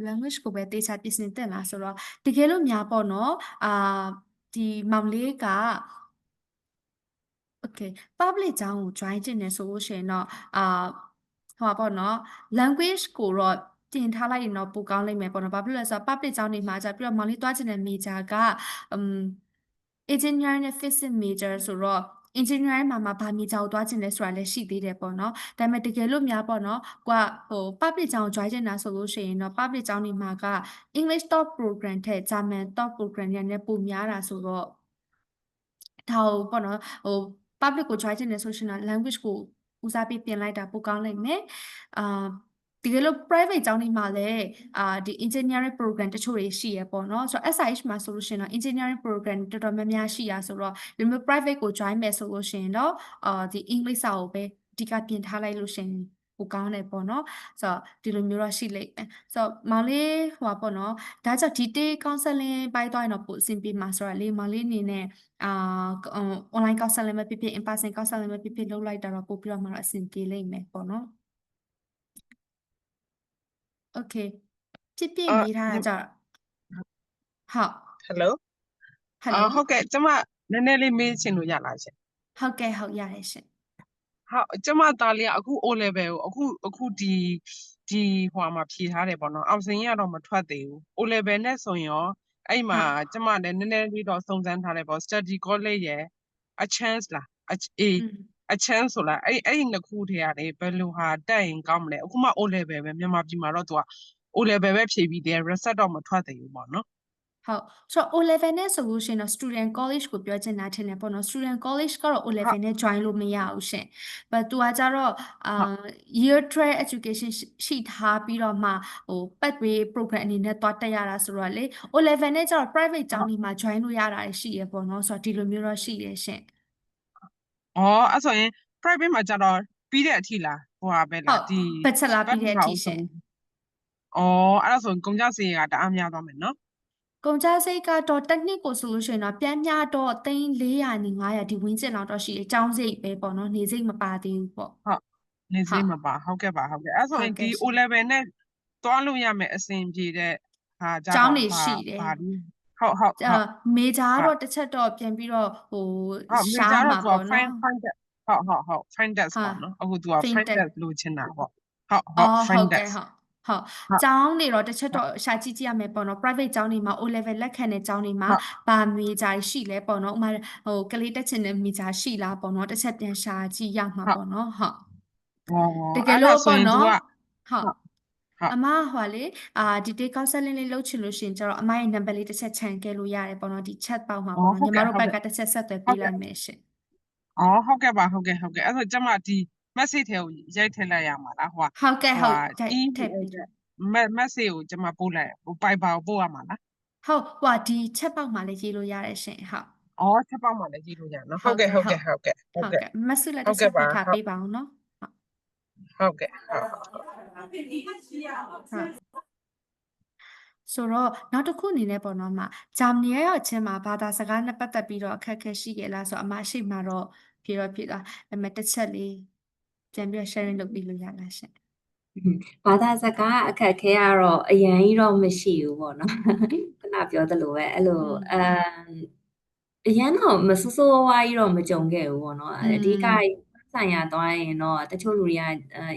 [SPEAKER 1] language ကိုပဲတေချာပြင်ဆင်တက်လာဆိုတော့တကယ်လို့များပေါ့နော်ဒီမောင်လေးက okay public ကျောင်းကို join ကျင်နေဆိုလို့ရှိရင်တော့ဟောပေါ့နော် language ကိုတော့တင်ထားလိုက်ရင်တော့ပိုကောင်းလိမ့်မယ်ပေါ့နော်ဘာဖြစ်လဲဆိုတော့ public ကျောင်းတွေမှာじゃပြီးတော့မောင်လေးတွားကျင်တဲ့ major ကengineering နဲ့ physics major ဆိုတော့ engineering မှာဘာ major ကိုတွားကျင်လဲဆိုတာလည်းရှိသေးတယ်ပေါ့နော်ဒါပေမဲ့တကယ်လို့များပေါ့နော်ကိုကpublic ကျောင်းကို join ကျင်တာဆိုလို့ရှိရင်တော့ public ကျောင်းတွေမှာက English top program ထက် German top program ညနေပိုများတာဆိုတော့ဒါပေါ့နော်public ကို join ချင်တယ်ဆိုရှင်တော့ language ကိုဦးစားပေးပြင်လိုက်တာပိုကောင်းလိမ့်မယ်တကယ်လို့ private ကျောင်းတွေမှာလည်းဒီ engineering program တချို့တွေရှိရပေါ့နော်ဆိုတော့ SIH မှာဆိုလို့ရှိရင်တော့ engineering program တော်တော်များများရှိရဆိုတော့ဒီလိုမျိုး private ကို join မယ်ဆိုလို့ရှိရင်တော့ဒီ English စာကိုပဲအဓိကပြင်ထားလိုက်လို့ရှင်ပိုကောင်းတယ်ပေါ့နော်ဆိုတော့ဒီလိုမျိုးတော့ရှိလိမ့်မယ်ဆိုတော့မောင်လေးဟိုပါပေါ့နော်ဒါကြောင့် detail counseling ပိုင်းသွားရင်တော့ပိုအဆင်ပြေမှာဆိုတော့လေမောင်လေးအနေနဲ့online counseling ပဲဖြစ်ဖြစ် in person counseling ပဲဖြစ်ဖြစ်လုပ်လိုက်တာတော့ပို့ပြီးတော့မှတော့အဆင်ပြေလိမ့်မယ်ပေါ့နော် okay ဖြစ်မေးထားတာကြတော့ဟုတ်
[SPEAKER 5] Hello ဟုတ်ကဲ့ကျမနည်းနည်းလေးမေးချင်လို့ရလားရှင်
[SPEAKER 1] ဟုတ်ကဲ့ဟုတ်ရတယ်ရှင်
[SPEAKER 5] ဟုတ်ကျမသားလေးအခု O level ကိုအခုဒီဟိုမှာဖြေထားတယ်ပေါ့နော်အောင်စင်ကတော့မထွက်သေးဘူး O level နဲ့ဆိုရင်ရောအဲ့မှာကျမလည်းနည်းနည်းလေးတော့စုံစမ်းထားတယ်ပေါ့ study college ရယ် a chance လားa chance ဆိုလားအဲ့နှစ်ခုထဲရတယ်ဘယ်လိုဟာတက်ရင်ကောင်းမလဲအခုမှ O level ပဲမြန်မာပြည်မှာတော့သူက O level ပဲဖြေပြီးတယ် result တော့မထွက်သေးဘူးပေါ့နော်
[SPEAKER 1] ဟုတ်ဆိုတော့ O level နဲ့ဆိုလို့ရှိရင်တော့ student college ကိုပြောချင်တာထင်တယ်ပေါ့နော် student college ကတော့ O level နဲ့ join လို့မရဘူးရှင်။ but သူကကြတော့year 12 education ရှိထားပြီးတော့မှpathway program အနေနဲ့သွားတက်ရတာဆိုတော့လေ O level နဲ့ကျတော့ private ကျောင်းတွေမှာ join လို့ရတာရှိရပေါ့နော်ဆိုတော့ဒီလိုမျိုးတော့ရှိရရှင်
[SPEAKER 5] ။အဲ့ဆိုရင် private မှာကျတော့ပြီးတဲ့အထိလားဟိုဟာပဲလားဒီ
[SPEAKER 1] bachelor ပြီးတဲ့အထိရှင်
[SPEAKER 5] အဲ့ဒါဆိုရင်ကုန်ကျစရိတ်ကတအားများသွားမယ်နော်
[SPEAKER 1] ကုန်ကြစိတ်ကတော့တစ်နှစ်ကိုဆိုလို့ရှိရင်တော့ပြန်မျှတော့300နဲ့900ဒီဝင်းကျင်လောက်တော့ရှိတယ်ကျောင်းစိတ်ပဲပေါ့နော်နေစိတ်မပါသေးဘူးပေါ့
[SPEAKER 5] ဟုတ်နေစိတ်မပါဟုတ်ကဲ့ပါအဲ့ဆိုရင်ဒီ O level နဲ့သွားလို့ရမယ်အဆင်ပြေတဲ့ဟာကြ
[SPEAKER 1] ကျောင်း
[SPEAKER 5] တော့
[SPEAKER 1] နေရှိတယ်
[SPEAKER 5] ဘာဒီဟုတ်
[SPEAKER 1] မေဂျာကတော့တစ်ချက်တော့ပြန်ပြီးတော့ဟို
[SPEAKER 5] ဟုတ်မေ
[SPEAKER 1] ရှား
[SPEAKER 5] ဂျာ
[SPEAKER 1] မှာ
[SPEAKER 5] တော့သူက
[SPEAKER 1] ပေါ့
[SPEAKER 5] find
[SPEAKER 1] နော်
[SPEAKER 5] find that ဟုတ် find that
[SPEAKER 1] ဟာ
[SPEAKER 5] ပေါ့နော်အခုသူက
[SPEAKER 1] Find
[SPEAKER 5] find
[SPEAKER 1] that
[SPEAKER 5] that လို့ချင်တာပေါ့ဟုတ်
[SPEAKER 1] အော်
[SPEAKER 5] find
[SPEAKER 1] ဟုတ်
[SPEAKER 5] that
[SPEAKER 1] ကဲ့ဟုတ်ဟုတ်
[SPEAKER 5] ဟုတ်
[SPEAKER 1] ကျောင်းတွေတော့တစ်ချက်တော့ရှာကြည့်ကြည့်ရမယ်ပေါ့နော် private ကျောင်းတွေမှာ O level လက်ခံတဲ့ကျောင်းတွေမှာ
[SPEAKER 5] ဟုတ်
[SPEAKER 1] ဘာမေဂျာရှိလဲပေါ့နော်ဥမာဟိုကလေးတက်ချင်တဲ့မေဂျာရှိလားပေါ့နော်တစ်ချက်ပြန်ရှာကြည့်ရမှာပေါ့နော်ဟုတ် တကယ်
[SPEAKER 5] အဲ့ဒါ
[SPEAKER 1] လို့
[SPEAKER 5] ဆို
[SPEAKER 1] ပေါ့
[SPEAKER 5] ရင်သူ
[SPEAKER 1] နော်
[SPEAKER 5] က
[SPEAKER 1] ဟုတ်
[SPEAKER 5] ဟုတ်
[SPEAKER 1] အမဟိုလေဒီ day counseling လေးလုပ်ချင်လို့ရှရင်ကျတော့အမရဲ့ number လေးတစ်ချက်ခြံခဲ့လို့ရတယ်ပေါ့နော်ဒီ chat ပေါက်မှာပေါ့နော်ညီမတို့ဘက်ကတစ်ချက်ဆက်သွယ်ပေးလိုက်မယ်ရှင်
[SPEAKER 5] ဟုတ်ကဲ့ပါဟုတ်ကဲ့အဲ့ဆိုကျမဒီ message ထဲကိုရိုက်ထည့်လိုက်ရမှာလားဟို
[SPEAKER 1] ဟုတ်ကဲ့ဟုတ်
[SPEAKER 5] ဟို
[SPEAKER 1] ထည့်ပေးလို့
[SPEAKER 5] message ကိုကျမပို့လိုက်Viber ကိုပို့ရမှာလား
[SPEAKER 1] ဟုတ်ဟိုဒီ chat ပေါက်မှာလည်းရေးလို့ရတယ်ရှင်ဟုတ်
[SPEAKER 5] ချက်ပေါက်မှာလည်းရေးလို့ရနော်ဟုတ်ကဲ့
[SPEAKER 1] ဟုတ်ကဲ့မဆုလည်းတစ်ချက်ပတ်ထားပေးပါအောင်နော်
[SPEAKER 5] ဟုတ်ကဲ့ဟုတ်
[SPEAKER 1] ဆိုတော့နောက်တစ်ခုအနေနဲ့ပေါ့နော်အမဂျာမနီရောက်ချင်းမှာဘာသာစကားနဲ့ပတ်သက်ပြီးတော့အခက်အခဲရှိခဲ့လားဆိုတော့အမရှိမှတော့ဖြေတာဒါပေမဲ့တစ်ချက်လေးပြန်ပြီး sharing လုပ်ပြီးလို့ရလားရှင်
[SPEAKER 2] ဘာသာစကားအခက်အခဲကတော့အရင်ကြီးတော့မရှိဘူးပေါ့နော်ခုနပြောသလိုပဲအဲ့လိုအရင်တော့မဆိုးဆိုးဝါးကြီးတော့မကြုံခဲ့ဘူးပေါ့နော်အဓိကဆိုင်ရာသွားရင်တော့တချို့လူတွေက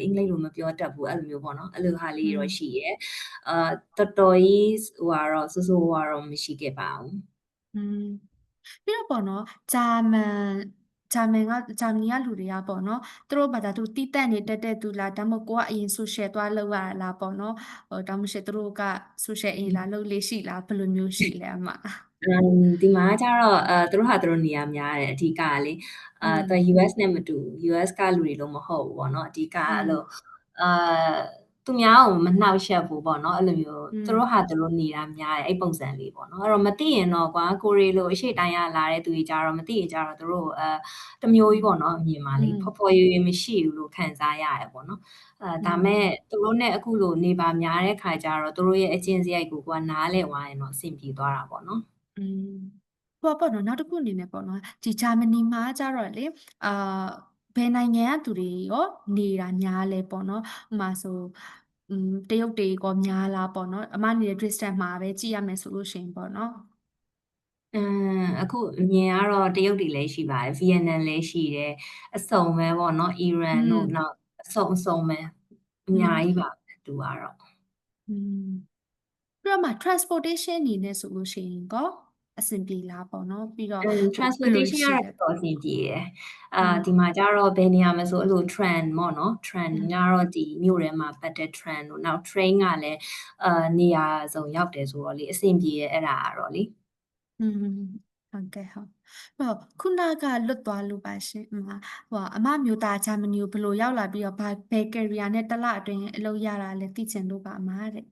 [SPEAKER 2] အင်္ဂလိပ်လိုမပြောတတ်ဘူးအဲ့လိုမျိုးပေါ့နော်အဲ့လိုဟာလေးတော့ရှိရဲတော်တော်ကြီးဟိုကတော့ဆိုးဆိုးဝါးတော့မရှိခဲ့ပါဘူး
[SPEAKER 1] ပြီးတော့ပေါ့နော်ဂျာမနီကလူတွေကပေါ့နော်သူတို့ဘာသာသူတီးတက်နေတက်သူလားဒါမှမဟုတ်ကိုကအရင် social သွားလောက်ရလားပေါ့နော်ဟိုဒါမှမဟုတ်သူတို့က social အင်လာလောက်လေးရှိလားဘယ်လိုမျိုးရှိလဲအမ
[SPEAKER 2] ဒီမှာကျတော့သူတို့ဟာသူတို့နေရာများတယ်အဓိကလေသူ US နဲ့မတူ US ကလူတွေလို့မဟုတ်ဘူးပေါ့နော်အဓိကအဲ့လိုသူများကိုမနှောက်ယှက်ဘူးပေါ့နော်အဲ့လိုမျိုးသူတို့ဟာသူတို့နေတာများတယ်အဲ့ပုံစံလေးပေါ့နော်အဲ့တော့မသိရင်တော့ကွာကိုရီလိုအရှိတိုင်းရလာတဲ့သူတွေကြတော့မသိရင်ကြတော့သူတို့တမျိုးကြီးပေါ့နော်အမြင်ပါလေဖော်ဖော်ရွေမရှိဘူးလို့ခံစားရတယ်ပေါ့နော်ဒါမဲ့သူတို့နဲ့အခုလိုနေပါများတဲ့ခါကျတော့သူတို့ရဲ့အကျင့်စရိုက်ကိုကနားလဲသွားရင်တော့အဆင်ပြေသွားတာပေါ့နော်
[SPEAKER 1] ပေါ့နော်နောက်တစ်ခုအနေနဲ့ပေါ့နော်ဒီဂျာမနီမှာကျတော့လေဘယ်နိုင်ငံကသူတွေရောနေတာများလဲပေါ့နော်ဥမာဆိုတရုတ်တွေကောများလားပေါ့နော်အမနေတဲ့ distance မှာပဲကြည့်ရမယ်ဆိုလို့ရှိရင်ပေါ့နော်
[SPEAKER 2] အခုအမြင်ကတော့တရုတ်တွေလည်းရှိပါတယ်ဗီယက်နမ်လည်းရှိတယ်အစုံပဲပေါ့နော်အီရန်တို့နောက်အစုံပဲအများကြီးပါသူကတော့
[SPEAKER 1] ပြီးတော့မှ transportation အနေနဲ့ဆိုလို့ရှိရင်ကောအဆင်ပြေလားပေါ့နော်ပြီးတော့
[SPEAKER 2] transportation ကတော့အဆင်ပြေတယ်ဒီမှာကျတော့ဘယ်နေရာမှာဆိုအဲ့လို train ပေါ့နော် train ကတော့ဒီမြို့ထဲမှာပတ်တဲ့ train တို့နောက် train ကလည်းနေရာစုံရောက်တယ်ဆိုတော့လေအဆင်ပြေရဲ့အဲ့ဒါကတော့လေ
[SPEAKER 1] ဟုတ်ကဲ့ဟုတ်ခုနကလွတ်သွားလို့ပါရှင်ဟိုအမမျိုးသားဂျာမနီကိုဘယ်လိုရောက်လာပြီးတော့ဘယ် career နဲ့တစ်လအတွင်းအလုပ်ရတာလဲသိချင်လို့ပါအမတဲ့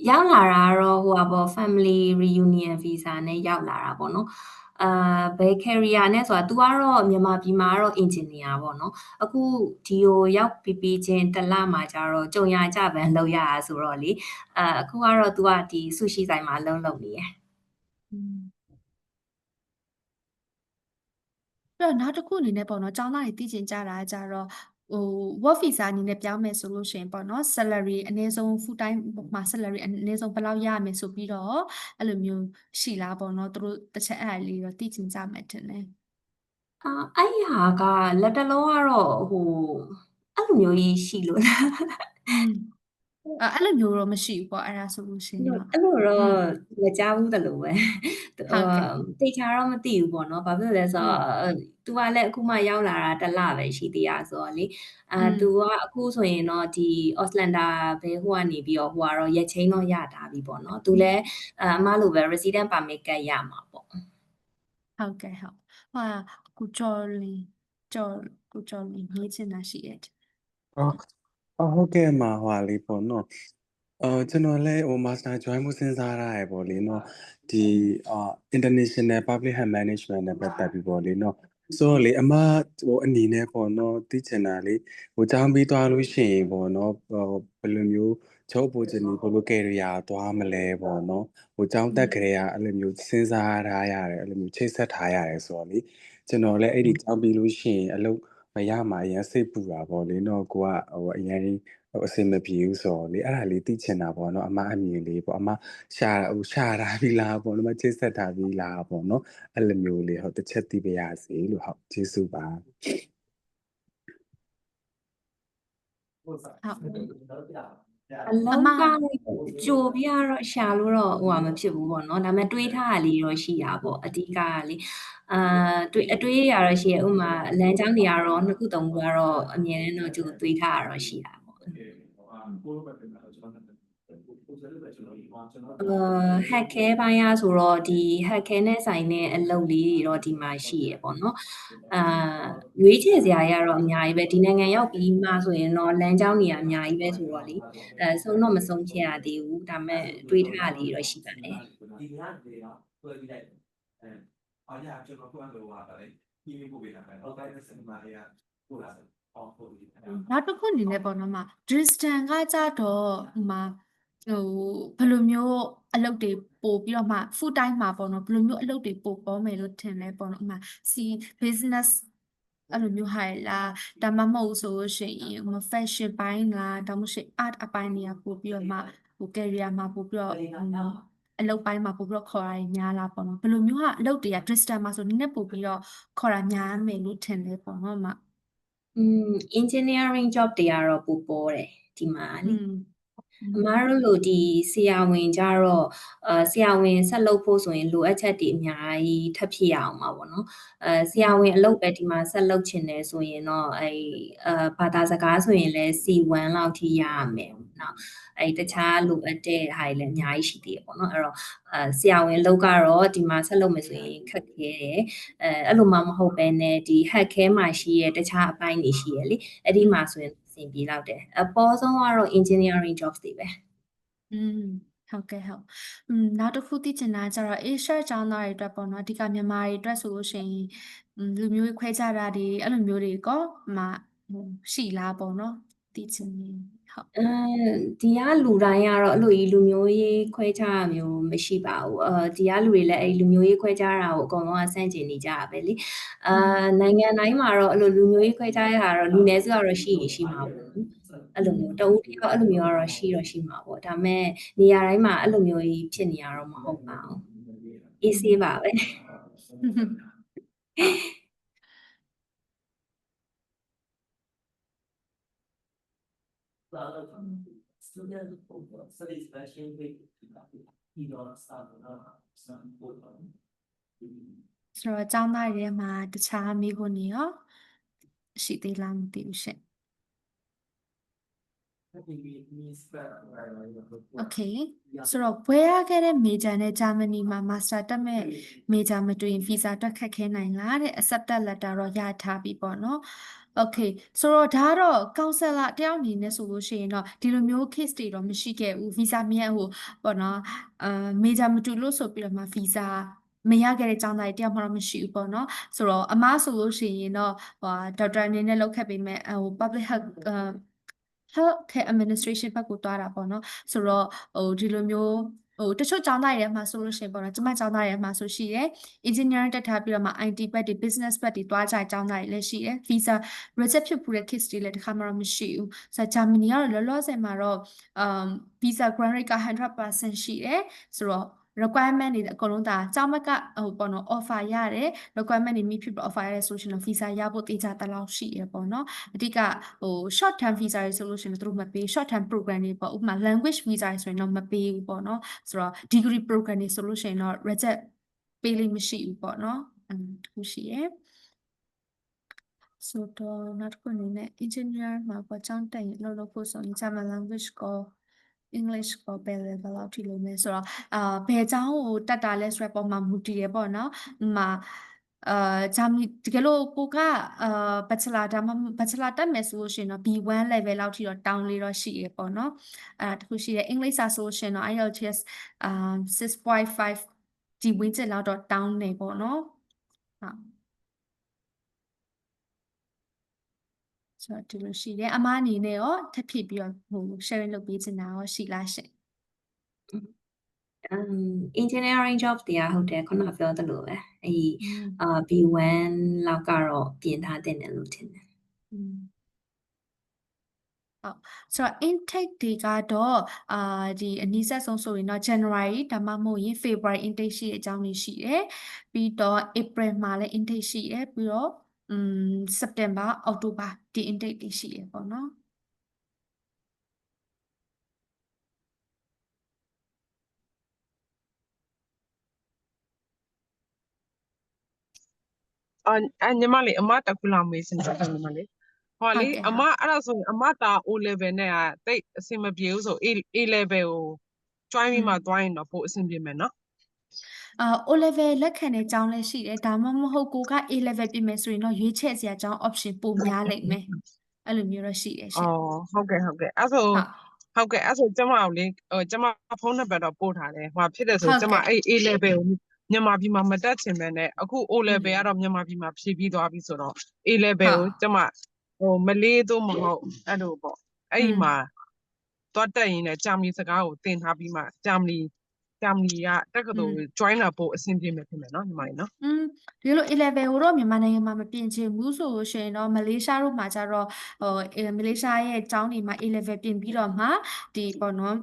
[SPEAKER 2] ရောက်လာတာတော့ဟိုပါပေါ့ family reunion visa နဲ့ရောက်လာတာပေါ့နော်ဘယ် career နဲ့ဆိုတာ तू ကတော့မြန်မာပြည်မှာကတော့ engineer ပေါ့နော်အခုဒီကိုရောက်ပြီးချင်းတစ်လမှာကျတော့ကြုံရကြပန်းလုပ်ရတာဆိုတော့လေအခုကတော့ तू ကဒီ sushi ဆိုင်မှာလုပ်နေရယ်
[SPEAKER 1] တော့နောက်တစ်ခုအနေနဲ့ပေါ့နော်ကျောင်းသားတွေသိချင်ကြတာကြတော့work visa အနေနဲ့ပြောင်းမယ်ဆိုလို့ရှိရင်ပေါ့နော် salary အနည်းဆုံး full time မှာ salary အနည်းဆုံးဘယ်လောက်ရမယ်ဆိုပြီးတော့အဲ့လိုမျိုးရှိလားပေါ့နော်သူတို့တစ်ချက်အဲ့လေးတော့သိချင်ကြမယ်ထင်တယ်
[SPEAKER 2] အဲ့ဟာကလက်တလုံးကတော့ဟိုအဲ့လိုမျိုးကြီးရှိလို့
[SPEAKER 1] အဲ့လိုမျိုးတော့မရှိဘူးပေါ့အဲ့ဒါဆိုလို့ရှိရင်တော့
[SPEAKER 2] အဲ့လိုတော့မကြားဘူးတလို့ပဲတေချာတော့မသိဘူးပေါ့နော်ဘာဖြစ်လဲဆိုတော့ तू ကလည်းအခုမှရောက်လာတာတစ်လပဲရှိသေးတာဆိုတော့လေतू ကအခုဆိုရင်တော့ဒီ Auslander ဘဲဟိုကနေပြီးတော့ဟိုကတော့ရက်ချင်းတော့ရတာပြီပေါ့နော် तू လည်းအမလိုပဲ resident permit ကရမှာပေါ့
[SPEAKER 1] ဟုတ်ကဲ့ဟုတ်ဟာကိုကျော်လင်းရေးချင်တာရှိရဲ့
[SPEAKER 6] ဟုတ်ကဲ့မှာဟွာလေးပေါ့နော်ကျွန်တော်လည်းဟို master join မှုစဉ်းစားရတယ်ပေါ့လေနော်ဒီ international public health management နဲ့ပတ်သက်ပြီးပေါ့လေနော်ဆိုတော့လေအမဟိုအနေနဲ့ပေါ့နော်သိချင်တာလေဟိုကျောင်းပြီးသွားလို့ရှိရင်ပေါ့နော်ဘယ်လိုမျိုး job opportunity ဘယ်လို career သွားမလဲပေါ့နော်ဟိုကျောင်းတက်ကြတဲ့ကအဲ့လိုမျိုးစဉ်းစားထားရတယ်အဲ့လိုမျိုးချိတ်ဆက်ထားရတယ်ဆိုတော့လေကျွန်တော်လည်းအဲ့ဒီကျောင်းပြီးလို့ရှိရင်အလုပ်မရမှာအရင်စိတ်ပူတာပေါ့လေနော်ကိုကဟိုအရင်အဆင်မပြေဘူးဆိုတော့လေအဲ့ဒါလေးသိချင်တာပေါ့နော်အမအမြင်လေးပေါ့အမရှာထားပြီလားပေါ့နော်ချိတ်ဆက်ထားပြီလားပေါ့နော်အဲ့လိုမျိုးလေးဟုတ်တစ်ချက်သိပါရစေလို့ဟုတ်ကျေးဇူးပါ
[SPEAKER 1] ဟုတ်
[SPEAKER 2] အလုံးကောင်းကြိုပြီးတော့ရှာလို့တော့ဟိုမဖြစ်ဘူးပေါ့နော်ဒါပေမဲ့တွေးထားတာလေးတော့ရှိတာပေါ့အဓိကကလေအတွေးရတော့ရှိရဥမာလမ်းကြောင်းတွေကတော့နှစ်ခုသုံးခုကတော့အမြင်နဲ့တော့ကြိုတွေးထားတာတော့ရှိတာပေါ့hack ခဲပိုင်းရဆိုတော့ဒီ hack ခဲနဲ့ဆိုင်တဲ့အလုပ်လေးတွေတော့ဒီမှာရှိရပေါ့နော်ရွေးချယ်စရာတွေကတော့အများကြီးပဲဒီနိုင်ငံရောက်ပြီးမှဆိုရင်တော့လမ်းကြောင်းတွေကအများကြီးပဲဆိုတော့လေဆုံးတော့မဆုံးဖြတ်ရသေးဘူးဒါပေမဲ့တွေးထားလေးတော့ရှိပါတယ်
[SPEAKER 1] နောက်တစ်ခုအနေနဲ့ပေါ့နော်မ distance ကကြတော့ဟိုမှာဟိုဘယ်လိုမျိုးအလုပ်တွေပို့ပြီးတော့မှ full time မှာပေါ့နော်ဘယ်လိုမျိုးအလုပ်တွေပို့ပေါ်မယ်လို့ထင်လဲပေါ့နော်ဥမာ business အဲ့လိုမျိုးဟာလားဒါမှမဟုတ်ဆိုလို့ရှိရင် fashion ပိုင်းလားဒါမှမဟုတ် art အပိုင်းတွေကပို့ပြီးတော့မှဟို career မှာပို့ပြီးတော့အလုပ်ပိုင်းမှာပို့ပြီးတော့ခေါ်တာများလားပေါ့နော်ဘယ်လိုမျိုးဟာအလုပ်တွေက distance မှာဆိုနည်းနည်းပို့ပြီးတော့ခေါ်တာများမယ်လို့ထင်လဲပေါ့နော်မ
[SPEAKER 2] engineering job တွေကတော့ပိုပေါ်တယ်ဒီမှာလေအမားတို့လို့ဒီဆရာဝန်ကြတော့ဆရာဝန်ဆက်လုပ်ဖို့ဆိုရင်လိုအပ်ချက်တွေအများကြီးထပ်ဖြစ်ရအောင်ပါပေါ့နော်ဆရာဝန်အလုပ်ပဲဒီမှာဆက်လုပ်ချင်တယ်ဆိုရင်တော့ဘာသာစကားဆိုရင်လည်း C1 လောက်ထိရရမယ်နော်တခြားလိုအပ်တဲ့ဟာတွေလည်းအများကြီးရှိသေးတယ်ပေါ့နော်အဲ့တော့ဆရာဝန်အလုပ်ကတော့ဒီမှာဆက်လုပ်မယ်ဆိုရင်ခက်ခဲတယ်အဲ့လိုမှမဟုတ်ပဲနဲ့ဒီ hack ခဲမှာရှိရဲ့တခြားအပိုင်းတွေရှိရဲ့လေအဲ့ဒီမှာဆိုရင်အဆင်ပြေလောက်တယ်အပေါ်ဆုံးကတော့ engineering jobs တွေပဲ
[SPEAKER 1] ဟုတ်ကဲ့ဟုတ်နောက်တစ်ခုသိချင်တာကျတော့ Asia ကျောင်းသားတွေအတွက်ပေါ့နော်အဓိကမြန်မာတွေအတွက်ဆိုလို့ရှိရင်လူမျိုးခွဲခြားတာတွေအဲ့လိုမျိုးတွေကောရှိလားပေါ့နော်သိချင်နေဟုတ်
[SPEAKER 2] ဒီကလူတိုင်းကတော့အဲ့လိုကြီးလူမျိုးရေးခွဲခြားတာမျိုးမရှိပါဘူးဒီကလူတွေလည်းအဲ့လူမျိုးရေးခွဲခြားတာကိုအကုန်လုံးကစန့်ကျင်နေကြတာပဲလေနိုင်ငံတိုင်းမှာတော့အဲ့လိုလူမျိုးရေးခွဲခြားရတာတော့လူနည်းစုကတော့ရှိမှာပေါ့အဲ့လိုမျိုးတဦးတယောက်အဲ့လိုမျိုးကတော့ရှိမှာပေါ့ဒါပေမဲ့နေရာတိုင်းမှာအဲ့လိုမျိုးကြီးဖြစ်နေရတော့မဟုတ်ပါဘူးအေးဆေးပါပဲ
[SPEAKER 1] ဆိုတော့ကျောင်းသားတွေမှာတခြားမိခွန်းတွေရောရှိသေးလားမသိဘူးရှင့် Okay ဆိုတော့ဘွဲရခဲ့တဲ့ major နဲ့ Germany မှာ master တက်မဲ့ major မတွေ့ရင် visa တက်ခက်ခဲနိုင်လားတဲ့ accepted letter တော့ရထားပြီပေါ့နော် Okay ဆိုတော့ဒါကတော့ counselor တယောက်အနေနဲ့ဆိုလို့ရှိရင်တော့ဒီလိုမျိုး case တွေတော့မရှိခဲ့ဘူး visa မရပေါ့နော်major မတူလို့ဆိုပြီးတော့မှ visa မရခဲ့တဲ့ကျောင်းသားတွေတယောက်မှတော့မရှိဘူးပေါ့နော်ဆိုတော့အမားဆိုလို့ရှိရင်တော့ဒေါက်တာအနေနဲ့လုပ်ခဲ့ပေမဲ့public health care administration ဘက်ကိုတွားတာပေါ့နော်ဆိုတော့ဒီလိုမျိုးတချို့ကျောင်းသားတွေမှာဆိုလို့ရှိရင်ပေါ့နော်ကျမကျောင်းသားတွေမှာဆိုရှိတယ် engineering တက်ထားပြီးတော့မှ IT ဘက်တွေ business ဘက်တွေတွားကြကျောင်းသားတွေလည်းရှိတယ် visa reject ဖြစ်ဖို့တဲ့ case တွေလည်းတစ်ခါမှတော့မရှိဘူးဆိုတော့ Germany ကတော့လောလောဆယ်မှာတော့visa grant rate က 100% ရှိတယ်ဆိုတော့requirement တွေအကုန်လုံးဒါကျောင်းဘက်ကပေါ့နော် offer ရတယ် requirement တွေ meet ဖြစ်ပြီး offer ရတယ်ဆိုရှင်တော့ visa ရဖို့တေချာတလောက်ရှိရပေါ့နော်အဓိကshort term visa တွေဆိုလို့ရှင်တော့သူတို့မပေး short term program တွေပေါ့ဥပမာ language visa တွေဆိုရင်တော့မပေးဘူးပေါ့နော်ဆိုတော့ degree program တွေဆိုလို့ရှင်တော့ reject ပေးလိမ့်မရှိဘူးပေါ့နော်တခုရှိရဆိုတော့နောက်တစ်ခုအနေနဲ့ engineer မှာပေါ့ကျောင်းတက်ရင်လုပ်ဖို့ဆိုရင် German language ကိုEnglish ကိုပဲ level လောက်ထိလုပ်မယ်ဆိုတော့ဘယ်ကျောင်းကိုတက်တာလဲဆိုတဲ့ပုံမှာမူတည်ရပေါ့နော်ဂျာမနီတကယ်လို့ကိုကbachelor ဒါမှ bachelor တက်မယ်ဆိုလို့ရှိရင်တော့ B1 level လောက်ထိတော့တောင်းလေးတော့ရှိရပေါ့နော်တခုရှိတယ် English ဆိုလို့ရှိရင်တော့ IELTS 6.5 ဒီဝင်းကျင်လောက်တော့တောင်းနေပေါ့နော်ဟုတ် ဆိုတော့ဒီလိုရှိတယ်အမအနေနဲ့ရောထပ်ဖြစ်ပြီးတော့ဟို sharing လုပ်ပေးချင်တာရောရှိလားရှင်
[SPEAKER 2] engineering job တွေကဟုတ်တယ်ခုနပြောသလိုပဲအဲ့
[SPEAKER 1] อืม
[SPEAKER 2] B1 လောက်ကတော့ပြင်ထားတဲ့တယ်လို့ထင်တယ်
[SPEAKER 1] อืมဟုတ်ဆိုတော့ intake တွေကတော့ဒီအနည်းဆက်ဆုံးဆိုရင်တော့ January ဒါမှမဟုတ်ရင် February intake ရှိတဲ့အကြောင်းတွေရှိတယ်ပြီးတော့ April မှာလည်း intake ရှိတယ်ပြီးတော့September October ဒီ intake တွေရှိတယ်ပေါ့နော်
[SPEAKER 5] ညီမလေးအမတက်ခုလာမေးစင်တယ်ညီမလေးဟောလေအမအဲ့ဒါဆိုရင်အမတာ O level နဲ့ကတိတ်အဆင်မပြေဘူးဆို A level ကို join ပြီးမှသွားရင်တော့ပိုအဆင်ပြေမယ်နော်
[SPEAKER 1] O level လက်ခံတဲ့အကြောင်းလည်းရှိတယ်ဒါမှမဟုတ်ကိုက A level ပြင်မယ်ဆိုရင်တော့ရွေးချယ်စရာအကြောင်း option ပိုများလိမ့်မယ်အဲ့လိုမျိုးတော့ရှိတယ်ရှင်
[SPEAKER 5] ဟုတ်ကဲ့အဲ့ဆို
[SPEAKER 1] ဟုတ်
[SPEAKER 5] ဟုတ်ကဲ့အဲ့ဆိုကျမကိုလေကျမဖုန်းနံပါတ်တော့ပို့ထားတယ်ဟိုဖြစ်တယ်ဆို
[SPEAKER 1] ဟုတ်
[SPEAKER 5] ကျမ
[SPEAKER 1] ကဲ့
[SPEAKER 5] အဲ့ A level ကိုမြန်မာပြည်မှာမတက်ချင်ပဲနဲ့အခု O
[SPEAKER 1] อืม
[SPEAKER 5] level ကတော့မြန်မာပြည်မှာဖြည့်ပြီးသွားပြီဆိုတော့ A level
[SPEAKER 1] ဟုတ်
[SPEAKER 5] ကိုကျမဟိုမလေးတော့မဟုတ်အဲ့လိုပေါ့အဲ့ဒီမှာသွားတက်ရင်လည်းဂျာမနီစကားကိုသင်ထားပြီးမှဂျာမနီကတက္ကသိုလ် join တာပို့အဆင်ပြေမယ်ဖြစ်မယ်နော်ညီမလေးနော်
[SPEAKER 1] ဒီလို A level ကိုတော့မြန်မာနိုင်ငံမှာမပြင်ချင်ဘူးဆိုလို့ရှိရင်တော့မလေးရှားတို့မှာကျတော့မလေးရှားရဲ့ကျောင်းတွေမှာ A level ပြင်ပြီးတော့မှဒီပေါ့နော်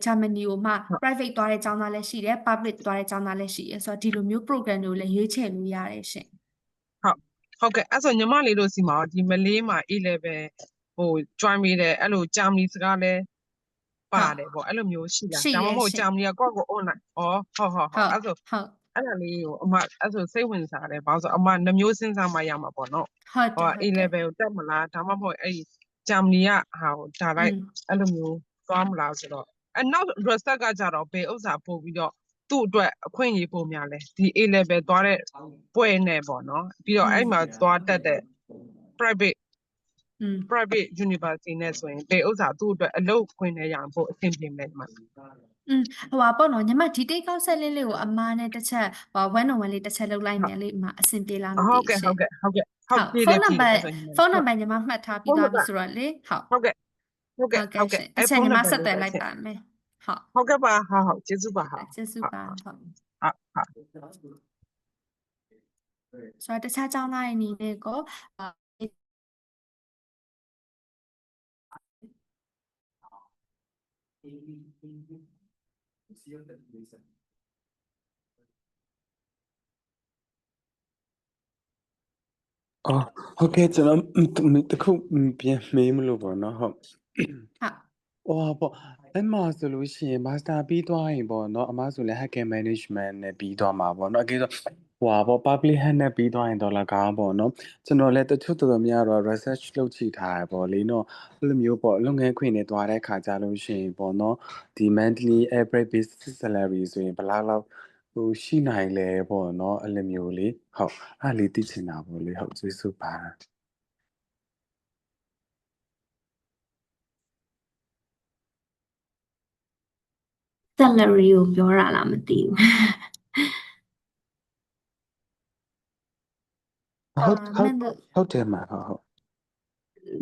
[SPEAKER 1] ဂျာမနီကိုမှ private သွားတဲ့ကျောင်းသားလည်းရှိတယ် public သွားတဲ့ကျောင်းသားလည်းရှိတယ်ဆိုတော့ဒီလိုမျိုး program တွေကိုလည်းရွေးချယ်လို့ရတယ်ရှင်
[SPEAKER 5] ဟုတ်ကဲ့အဲ့ဆိုညီမလေးတို့စီမှာဒီမလေးမှာ A level ဟို join ပြီးတယ်အဲ့လိုဂျာမနီစကားလဲပါတယ်ပေါ့အဲ့လိုမျိုးရှိလား
[SPEAKER 1] ရှိ
[SPEAKER 5] ဒါမှမ
[SPEAKER 1] ရဲ့
[SPEAKER 5] ဟုတ်
[SPEAKER 1] ရှင်
[SPEAKER 5] ဂျာမနီကကိုယ့်ကို online ဟုတ်အဲ့ဆို
[SPEAKER 1] ဟုတ်
[SPEAKER 5] အဲ့ဒါလေးကိုအမအဲ့ဆိုစိတ်ဝင်စားတယ်ဘာလို့ဆိုအမနှမျိုးစဉ်းစားမှရမှာပေါ့နော်
[SPEAKER 1] ဟုတ်တယ်
[SPEAKER 5] A level ကိုတက်မလားဒါမှမဟုတ်အဲ့ဂျာမနီကဟာကိုဒါလိုက်အဲ့လိုမျိုးသွားမလားဆိုတော့အဲ့နောက် research ကကြတော့ဘယ်ဥစ္စာပို့ပြီးတော့သူ့အတွက်အခွင့်အရေးပိုများလဲဒီ A level သွားတဲ့ပွဲနဲ့ပေါ့နော်ပြီးတော့အဲ့မှာသွားတက်တဲ့ private university နဲ့ဆိုရင်ဘယ်ဥစ္စာသူ့အတွက်အလုပ်ခွင့်နဲ့ရအောင်ပို့အဆင်ပြေမယ်ဒီမှာ
[SPEAKER 1] ဟိုပါပေါ့နော်ညီမဒီတိတ်ကောက်ဆက်လေးလေးကိုအမားနဲ့တစ်ချက်1 on 1လေးတစ်ချက်လုပ်လိုက်မယ်လေအမအဆင်ပြေလားမသိ
[SPEAKER 5] ဟုတ်
[SPEAKER 1] ဘူး
[SPEAKER 5] ကဲ့
[SPEAKER 1] ရှ
[SPEAKER 5] ဟု
[SPEAKER 1] င်
[SPEAKER 5] တ်ကဲ့ဟုတ်ကဲ့
[SPEAKER 1] ဟုတ်
[SPEAKER 5] ပြေး
[SPEAKER 1] ဖု
[SPEAKER 5] တယ်
[SPEAKER 1] န်းနံ
[SPEAKER 5] ပြေး
[SPEAKER 1] ပါ
[SPEAKER 5] တယ်
[SPEAKER 1] တ်
[SPEAKER 5] အဲ့ဆိုရင်
[SPEAKER 1] ဖုန်းနံပါတ်ညီမမှတ်ထားပြီးသွားပြီဆိုတော့လေဟုတ်
[SPEAKER 5] ဟုတ်ကဲ့ဟုတ်ကဲ့ဟုတ်ကဲ့
[SPEAKER 1] ရှင်
[SPEAKER 5] အဲ့
[SPEAKER 1] တစ်ချက်
[SPEAKER 5] ဖုန်း
[SPEAKER 1] ညီ
[SPEAKER 5] နံ
[SPEAKER 1] မ
[SPEAKER 5] ပါတ်
[SPEAKER 1] ဆက်
[SPEAKER 5] လေး
[SPEAKER 1] သွယ်
[SPEAKER 5] ပဲ
[SPEAKER 1] လိုက်
[SPEAKER 5] ချက်
[SPEAKER 1] ပါမယ်ဟုတ်
[SPEAKER 5] ဟုတ်ကဲ့ပါဟုတ်ကျေးဇူးပါဟုတ်
[SPEAKER 1] ကျေးဇူးပါဟုတ်
[SPEAKER 5] ဟုတ်
[SPEAKER 1] ဆိုတော့တခြားကျောင်းသားတွေအနေနဲ့ကို
[SPEAKER 6] ဟုတ်ကဲ့ကျွန်တော်တခုပြန်မေးမလို့ပေါ့နော်ဟုတ်
[SPEAKER 1] ဟုတ်
[SPEAKER 6] ပေါ့အဲ့မှာဆိုလို့ရှိရင် master ပြီးသွားရင်ပေါ့နော်အမဆိုလည်း hacker management နဲ့ပြီးသွားမှာပေါ့နော်အကယ်တော့ပေါ့ public health နဲ့ပြီးသွားရင်တော့လည်းကောင်းပေါ့နော်ကျွန်တော်လည်းတချို့တော်တော်များတော့ research လုပ်ကြည့်ထားရပေါ့လေနော်အဲ့လိုမျိုးပေါ့လုပ်ငန်းခွင်နဲ့တွားတဲ့ခါကြလို့ရှိရင်ပေါ့နော်ဒီ monthly average basic salary ဆိုရင်ဘယ်လောက်ဟိုရှိနိုင်လဲပေါ့နော်အဲ့လိုမျိုးလေဟုတ်အဲ့လေးသိချင်တာပေါ့လေဟုတ်ကျေးဇူးပါ
[SPEAKER 2] salary ကိုပြောတာလားမသိဘူး
[SPEAKER 6] ဟုတ်တယ်မှာဟုတ်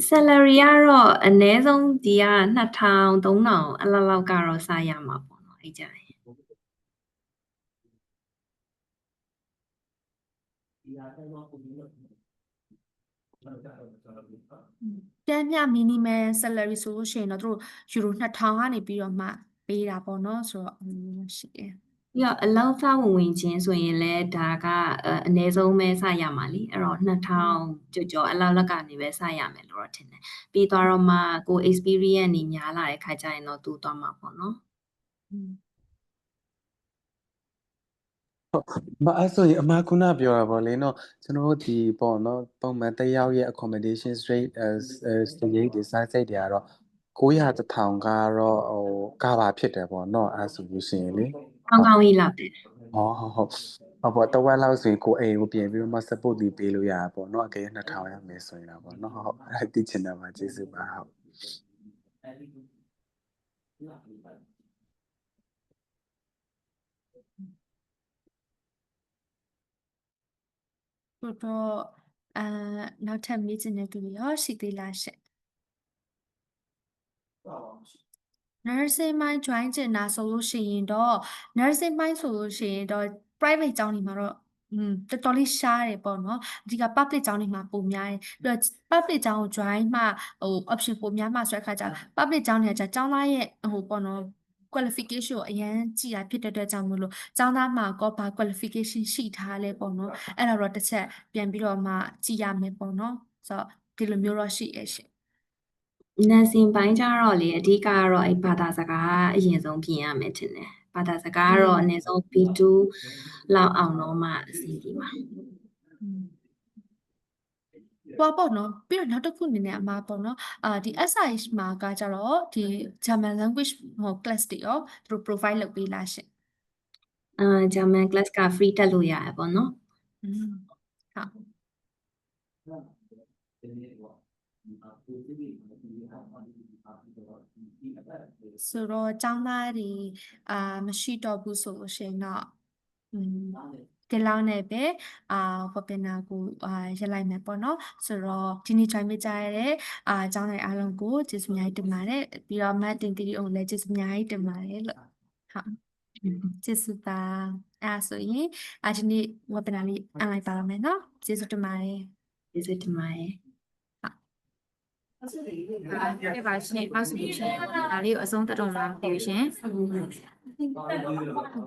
[SPEAKER 2] salary ကတော့အနည်းဆုံးဒီက2000 3000အဲ့လောက်ကတော့စရမှာပေါ့နော်အဲ့ကြရင်
[SPEAKER 1] ပြန်မြ minimum salary ဆိုလို့ရှိရင်တော့သူတို့ယူရို2000ကနေပြီးတော့မှပေးတာပေါ့နော်ဆိုတော့ရှိတယ်
[SPEAKER 2] ပြီးတော့အလောက်စားဝင်ချင်းဆိုရင်လည်းဒါကအနည်းဆုံးပဲစရမှာလीအဲ့တော့2000ကျော်အလောက်ကနေပဲစရမယ်လို့တော့ထင်တယ်ပြီးသွားတော့မှကို experience နေများလာတဲ့ခါကျရင်တော့သူသွားမှာပေါ့နော်
[SPEAKER 6] အဲ့ဆိုရင်အမခုနပြောတာပေါ့လေနော်ကျွန်တော်တို့ဒီပေါ့နော်ပုံမှန်တစ်ယောက်ရဲ့ accommodation rate rate ဒီ size တွေကတော့900 1000ကတော့ကဘာဖြစ်တယ်ပေါ့နော်အဲ့ဆိုလို့ရှိရင်လေ
[SPEAKER 2] ကောင်းကြီးလောက်တယ်
[SPEAKER 6] ဟုတ်ပေါ့တဝက်လောက်ဆိုရင်ကိုအိမ်ကိုပြင်ပြီးတော့မှ support ဒီပေးလို့ရတာပေါ့နော်အကယ်2000ရမယ်ဆိုရင်တော့ပေါ့နော်ဟုတ်အဲ့သိချင်တာပါကျေးဇူးပါဟုတ်
[SPEAKER 1] ဆိုတော့ နောက်ထပ်မေးချင်တဲ့သူတွေရောရှိသေးလားရှင့် nursing ပိုင်း join ကျင်တာဆိုလို့ရှိရင်တော့ nursing ပိုင်းဆိုလို့ရှိရင်တော့ private ကျောင်းတွေမှာတော့တော်တော်လေးရှားတယ်ပေါ့နော်အဓိက public ကျောင်းတွေမှာပုံများတယ်ပြီးတော့ public ကျောင်းကို join မှoption ပုံများမှဆိုတဲ့အခါကျ public ကျောင်းတွေကကျောင်းသားရဲ့ပေါ့နော် qualification ကိုအရင်ကြည့်တာဖြစ်တဲ့အတွက်ကြောင့်မို့လို့ကျောင်းသားမှာကောဘာ qualification ရှိထားလဲပေါ့နော်အဲ့ဒါတော့တစ်ချက်ပြန်ပြီးတော့မှကြည့်ရမယ်ပေါ့နော်ဆိုတော့ဒီလိုမျိုးတော့ရှိရဲ့ရှင်
[SPEAKER 2] nursing ပိုင်းကျတော့လေအဓိကကတော့အဲ့ဘာသာစကားအရင်ဆုံးပြင်ရမယ်ထင်တယ်ဘာသာစကားကတော့အနည်းဆုံး B2 လောက်အောင်တော့မှအဆင်ပြေမှာ
[SPEAKER 1] ပေါ့ပေါ့နော်ပြီးတော့နောက်တစ်ခုအနေနဲ့အမှားပေါ့နော်ဒီ SIH မှာကကြတော့ဒီ German language class တွေရောသူတို့ provide လုပ်ပေးလားရှင်
[SPEAKER 2] German class က free တက်လို့ရတယ်ပေါ့နော်
[SPEAKER 1] ဆိုတော့ကျောင်းသားတွေမရှိတော့ဘူးဆိုလို့ရှိရင်တော့ဒီလောက်နဲ့ပဲwebinar ကိုရက်လိုက်မယ်ပေါ့နော်ဆိုတော့ဒီနေ့ join ပေးကြရတဲ့ကျောင်းသားအားလုံးကိုကျေးဇူးအများကြီးတင်ပါတယ်ပြီးတော့မတ်တင်တီတီအောင်လည်းကျေးဇူးအများကြီးတင်ပါတယ်လို့ဟုတ်ကျေးဇူးပါအဲ့ဒါဆိုရင်ဒီနေ့ webinar လေးအန်လိုက်ပါတော့မယ်နော်ကျေးဇူးတင်ပါတယ်
[SPEAKER 2] ကျေးဇူးတင်ပါတယ်
[SPEAKER 4] ပြပါရှင်အောက်ဆိုလို့ရှိရင်ဒါလေးကိုအဆုံးသတ်တော့မှာဖြစ်ရှင်ဟုတ်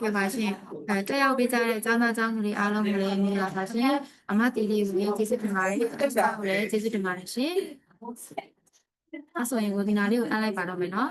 [SPEAKER 4] ကဲ့ပါရှင်တက်ရောက်ပေးကြတဲ့ကျောင်းသားကျောင်းသူတွေအားလုံးကိုလည်းမြင်လာပါရှင်အမတီလေးကိုလည်းကျေးဇူးတင်ပါတယ်အဆက်ကိုလည်းကျေးဇူးတင်ပါတယ်ရှင်အဲ့ဆိုရင် webinar လေးကိုအန်လိုက်ပါတော့မယ်နော်